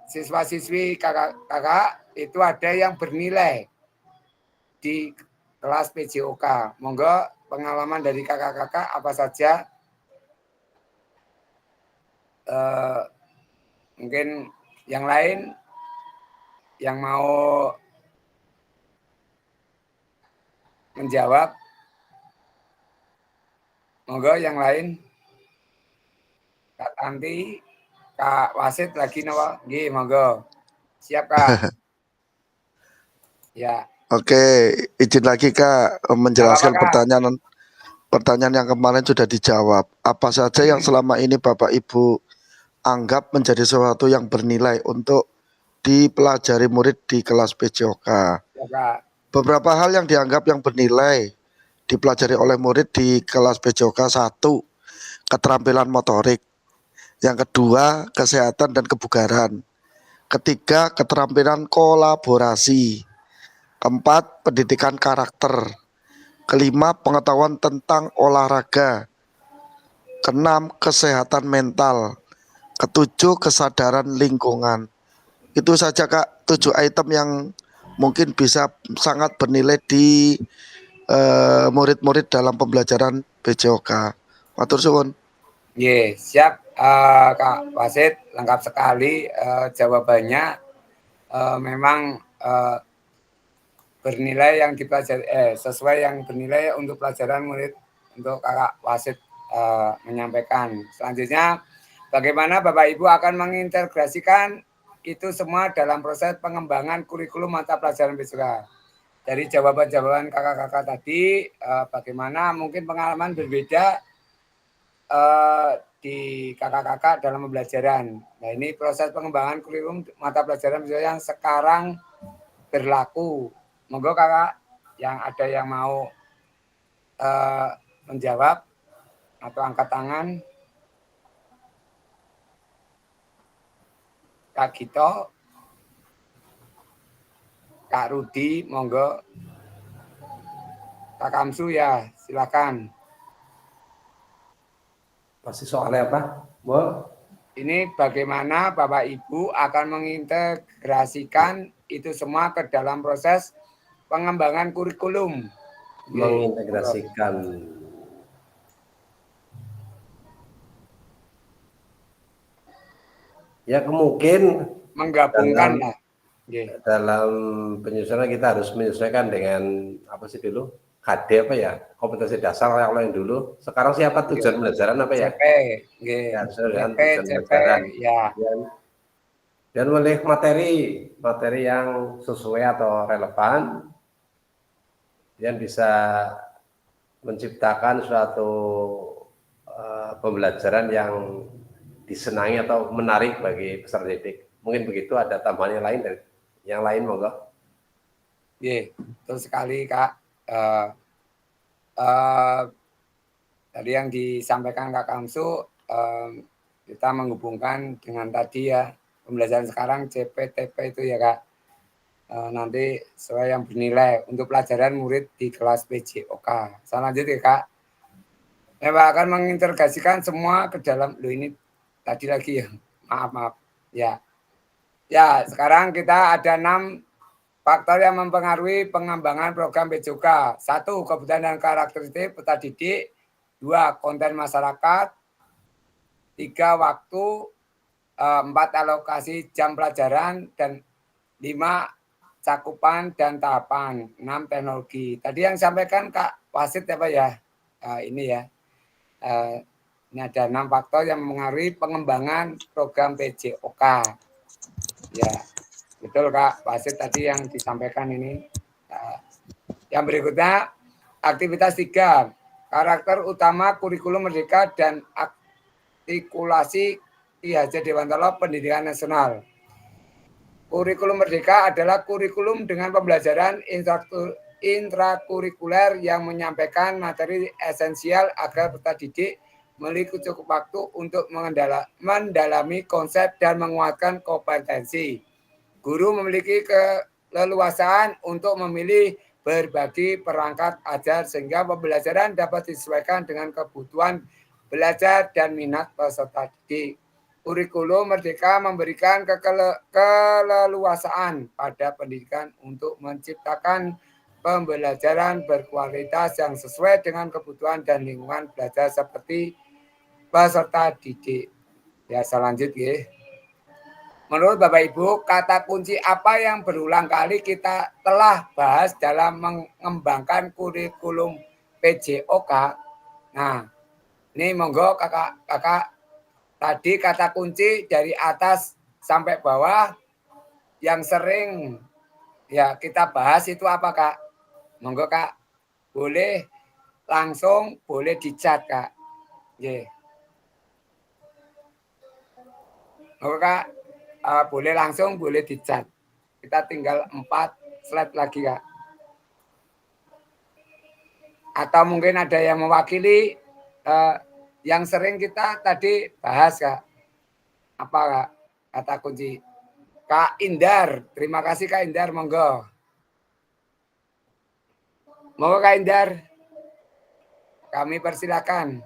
siswa-siswi kakak-kakak itu ada yang bernilai di kelas PJOK. Monggo pengalaman dari kakak-kakak apa saja? Mungkin yang lain yang mau menjawab, monggo yang lain. Kak Tanti, Kak Wasit lagi nawa, nggih monggo. Siap, Kak. Ya. Oke, izin lagi Kak menjelaskan Apa-apa, Kak? pertanyaan yang kemarin sudah dijawab. Apa saja yang selama ini Bapak Ibu anggap menjadi sesuatu yang bernilai untuk dipelajari murid di kelas PJOK? Ya, Kak. Beberapa hal yang dianggap yang bernilai dipelajari oleh murid di kelas PJOK: 1, keterampilan motorik. Yang kedua, kesehatan dan kebugaran. Ketiga, keterampilan kolaborasi. Keempat, pendidikan karakter. kelima, pengetahuan tentang olahraga, keenam, kesehatan mental, ketujuh, kesadaran lingkungan. Itu saja Kak, 7 item yang mungkin bisa sangat bernilai di murid-murid dalam pembelajaran PJOK. Matur suwun. Siap Kak Wasit, lengkap sekali jawabannya. Memang bernilai yang dipelajari sesuai yang bernilai untuk pelajaran murid untuk Kakak Wasit menyampaikan. Selanjutnya, bagaimana Bapak Ibu akan mengintegrasikan itu semua dalam proses pengembangan kurikulum mata pelajaran PJOK. Dari jawaban-jawaban kakak-kakak tadi, bagaimana mungkin pengalaman berbeda di kakak-kakak dalam pembelajaran. Nah, ini proses pengembangan kurikulum mata pelajaran yang sekarang berlaku. Monggo kakak yang ada yang mau menjawab atau angkat tangan. Kak Gito, Kak Rudi, monggo. Kak Kamsu ya, silakan. Masih soalnya apa? Bo? Ini bagaimana Bapak Ibu akan mengintegrasikan itu semua ke dalam proses pengembangan kurikulum. Mengintegrasikan. Ya mungkin menggabungkan lah. Dalam penyusunan kita harus menyesuaikan dengan apa sih dulu? KD apa ya? Kompetensi dasar yang dulu. Sekarang siapa tujuan pembelajaran apa ya? CP, ya, tujuan CP, pembelajaran. Ya. Dan memilih materi yang sesuai atau relevan yang bisa menciptakan suatu pembelajaran yang disenangi atau menarik bagi peserta didik. Mungkin begitu, ada tambahan yang lain dari yang lain, monggo. Betul sekali Kak. Tadi yang disampaikan Kak Kamsu, kita menghubungkan dengan tadi ya pembelajaran sekarang CPTP itu ya Kak. Nanti sesuai yang bernilai untuk pelajaran murid di kelas PJOK. Selanjutnya Kak, Bapak akan mengintegrasikan semua ke dalam ini tadi lagi ya, maaf ya. Ya, sekarang kita ada 6 faktor yang mempengaruhi pengembangan program PJOK. 1, kebutuhan dan karakteristik peserta didik. 2, konten masyarakat. 3, waktu. 4, alokasi jam pelajaran. Dan 5, cakupan dan tahapan. 6, teknologi. Tadi yang disampaikan Kak Wasit apa ya? Ini ya. Ini ada 6 faktor yang mempengaruhi pengembangan program PJOK. Ya, betul Kak Wasit tadi yang disampaikan ini. Yang berikutnya, aktivitas 3, karakter utama kurikulum merdeka dan artikulasi IHJ Dewan Tolo Pendidikan Nasional. Kurikulum merdeka adalah kurikulum dengan pembelajaran intrakurikuler yang menyampaikan materi esensial agar peserta didik memiliki cukup waktu untuk mendalami konsep dan menguatkan kompetensi. Guru memiliki keleluasaan untuk memilih berbagi perangkat ajar sehingga pembelajaran dapat disesuaikan dengan kebutuhan belajar dan minat peserta didik. Kurikulum merdeka memberikan keleluasaan pada pendidikan untuk menciptakan pembelajaran berkualitas yang sesuai dengan kebutuhan dan lingkungan belajar seperti peserta didik. Ya, selanjutnya. Menurut Bapak Ibu, kata kunci apa yang berulang kali kita telah bahas dalam mengembangkan kurikulum PJOK? Nah, ini monggo kakak tadi kata kunci dari atas sampai bawah yang sering ya kita bahas itu apa Kak? Monggo Kak, boleh langsung, boleh dicat Kak. Monggo Kak. Boleh langsung, boleh dicat. Kita tinggal 4 slide lagi, Kak. Atau mungkin ada yang mewakili yang sering kita tadi bahas, Kak. Apa, Kak? Kata kunci. Kak Indar. Terima kasih, Kak Indar. Monggo. Monggo, Kak Indar. Kami persilakan.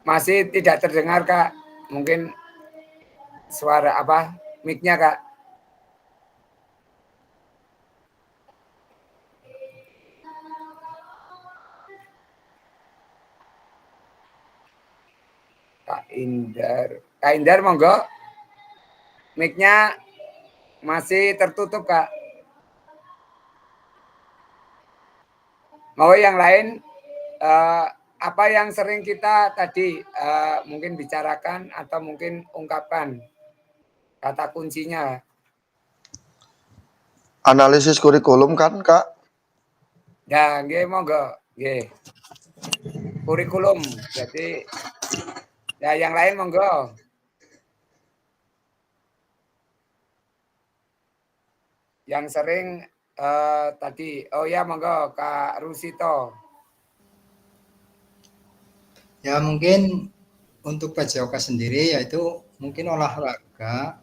Masih tidak terdengar, Kak. Mungkin suara apa? Mic-nya, Kak. Kak Indar monggo. Mic-nya masih tertutup, Kak. Mau yang lain, apa yang sering kita tadi mungkin bicarakan atau mungkin ungkapkan kata kuncinya? Analisis kurikulum kan, Kak? Ya, nggih monggo, nggih. Kurikulum. Jadi ya yang lain monggo. Yang sering tadi, oh ya monggo Kak Rusito. Ya mungkin untuk PJOK sendiri yaitu mungkin olahraga,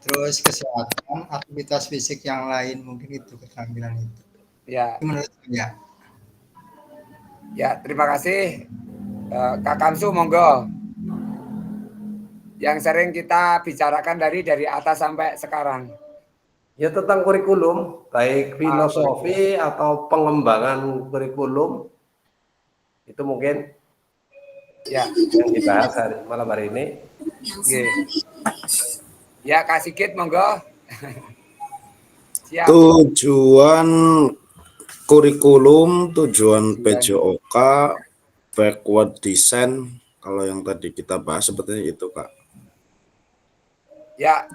terus kesehatan, aktivitas fisik yang lain mungkin itu keterampilan itu. Ya. Itu menurut saya. Ya, terima kasih Kak Kamsu monggo. Yang sering kita bicarakan dari atas sampai sekarang. Ya tentang kurikulum, baik filosofi atau pengembangan kurikulum, itu mungkin ya yang dibahas malam hari ini. Ya Kak Sigit monggo. Siap. Tujuan kurikulum, tujuan PJOK, backward design, kalau yang tadi kita bahas sepertinya itu, Kak. Ya,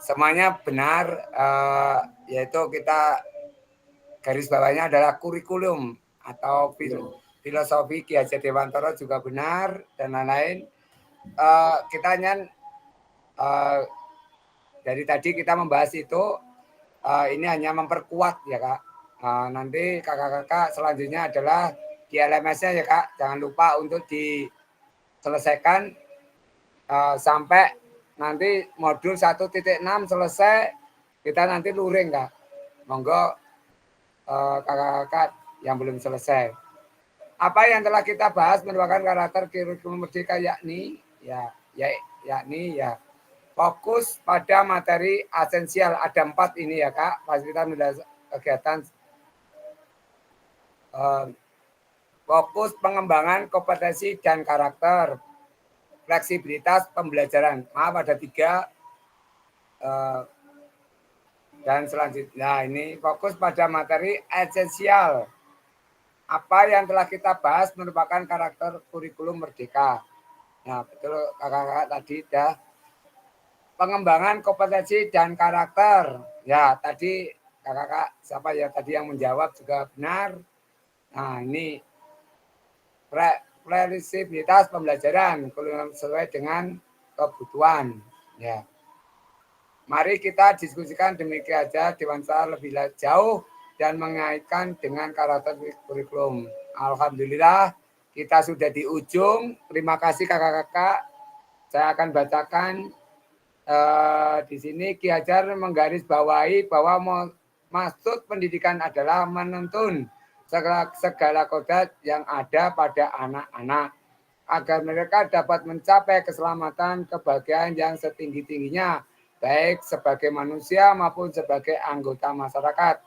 semuanya benar, yaitu kita garis bawahnya adalah kurikulum atau filosofi Ki Hajar Dewantara juga benar dan lain-lain. Kita dari tadi kita membahas itu, ini hanya memperkuat ya Kak. Nanti kakak-kakak selanjutnya adalah di LMS-nya ya Kak. Jangan lupa untuk diselesaikan sampai nanti modul 1.6 selesai, kita nanti luring Kak. Monggo kakak-kakak yang belum selesai. Apa yang telah kita bahas merupakan karakter kurikulum merdeka yakni fokus pada materi esensial. Ada 4 ini ya Kak, fasilitas kegiatan. Fokus pengembangan kompetensi dan karakter, fleksibilitas pembelajaran. Maaf ada 3. Dan selanjutnya, nah ini fokus pada materi esensial. Apa yang telah kita bahas merupakan karakter kurikulum merdeka. Nah betul kakak-kakak tadi dah. Pengembangan kompetensi dan karakter. Ya tadi kakak-kakak siapa ya tadi yang menjawab juga benar. Nah ini fleksibilitas pembelajaran sesuai dengan kebutuhan. Ya. Mari kita diskusikan demikian aja Dewantara lebih jauh dan mengaitkan dengan karakter kurikulum. Alhamdulillah kita sudah di ujung. Terima kasih kakak-kakak. Saya akan bacakan di sini Ki Hajar menggarisbawahi bahwa maksud pendidikan adalah menuntun segala kodrat yang ada pada anak-anak agar mereka dapat mencapai keselamatan kebahagiaan yang setinggi-tingginya baik sebagai manusia maupun sebagai anggota masyarakat.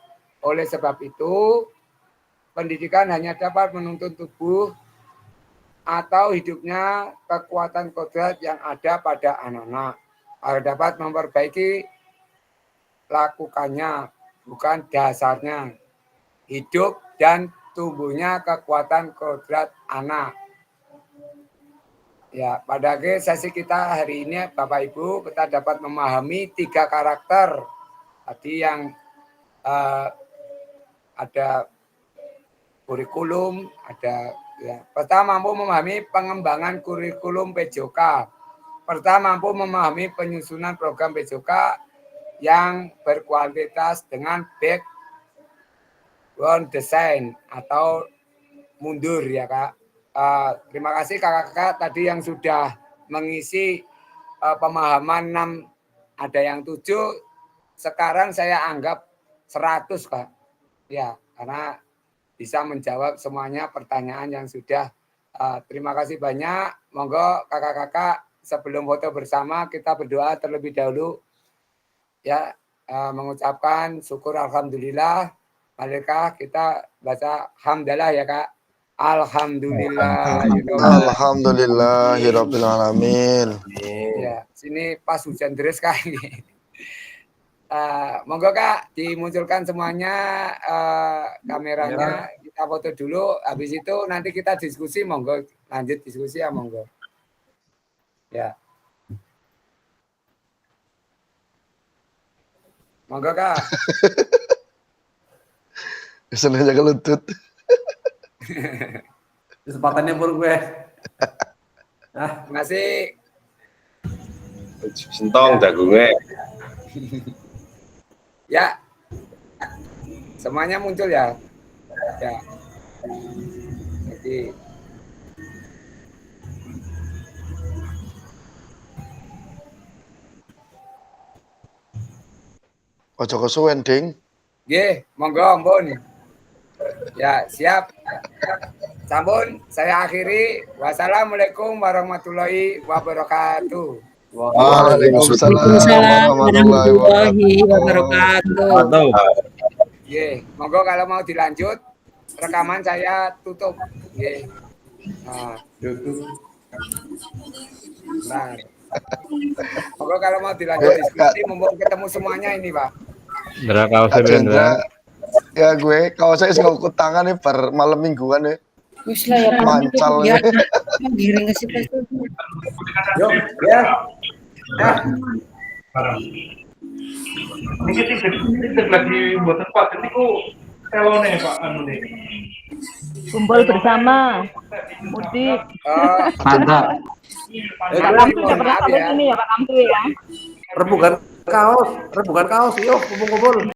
Oleh sebab itu, pendidikan hanya dapat menuntun tubuh atau hidupnya kekuatan kodrat yang ada pada anak-anak agar dapat memperbaiki lakukannya, bukan dasarnya. Hidup dan tumbuhnya kekuatan kodrat anak. Ya, pada akhir sesi kita hari ini Bapak Ibu kita dapat memahami 3 karakter tadi yang ada kurikulum, ada ya. Pertama mampu memahami pengembangan kurikulum PJOK. Pertama mampu memahami penyusunan program PJOK yang berkualitas dengan background design atau mundur ya Kak. Terima kasih kakak-kakak tadi yang sudah mengisi pemahaman 6, ada yang 7. Sekarang saya anggap 100 Pak. Ya, karena bisa menjawab semuanya pertanyaan yang sudah. Terima kasih banyak. Monggo kakak-kakak sebelum foto bersama kita berdoa terlebih dahulu. Ya, mengucapkan syukur alhamdulillah. Malaikat kita baca hamdalah ya Kak. Alhamdulillah. Alhamdulillahirabbil alamin. Ya, sini pas hujan deras Kak ini. Monggo Kak dimunculkan semuanya kameranya, kita foto dulu, habis itu nanti kita diskusi, monggo lanjut diskusi ya monggo. Ya. Monggo Kak. Kesenanya kelutut. Kesempatannya pun gue. Masih sentong jagungnya. Ya. Semuanya muncul ya. Ya. Jadi Ojo kesuwen, Ding. nggih, monggo ampun. Ya, siap. Sampun, saya akhiri. Wassalamualaikum warahmatullahi wabarakatuh. Waalaikumsalam warahmatullahi wabarakatuh. Nggih, monggo kalau mau dilanjut rekaman saya tutup. Nggih. Nah, Nah. Monggo kalau mau dilanjut diskusi mumpung ketemu semuanya ini, Pak. Indra kaosnya Indra. Ya gue kaosnya sih ngukut tangan nih per malam mingguan nih. Wis lah ya mancal ya. nih. Giring ke situ. Yuk, ya. Ini kita lagi buat tempat ini kok telone Pak anu nih. Kumpul bersama, mudik. Mantap. Kami sudah pernah sampai sini ya Pak Kamtu ya. Rebukan kaos, yuk kumpul-kumpul.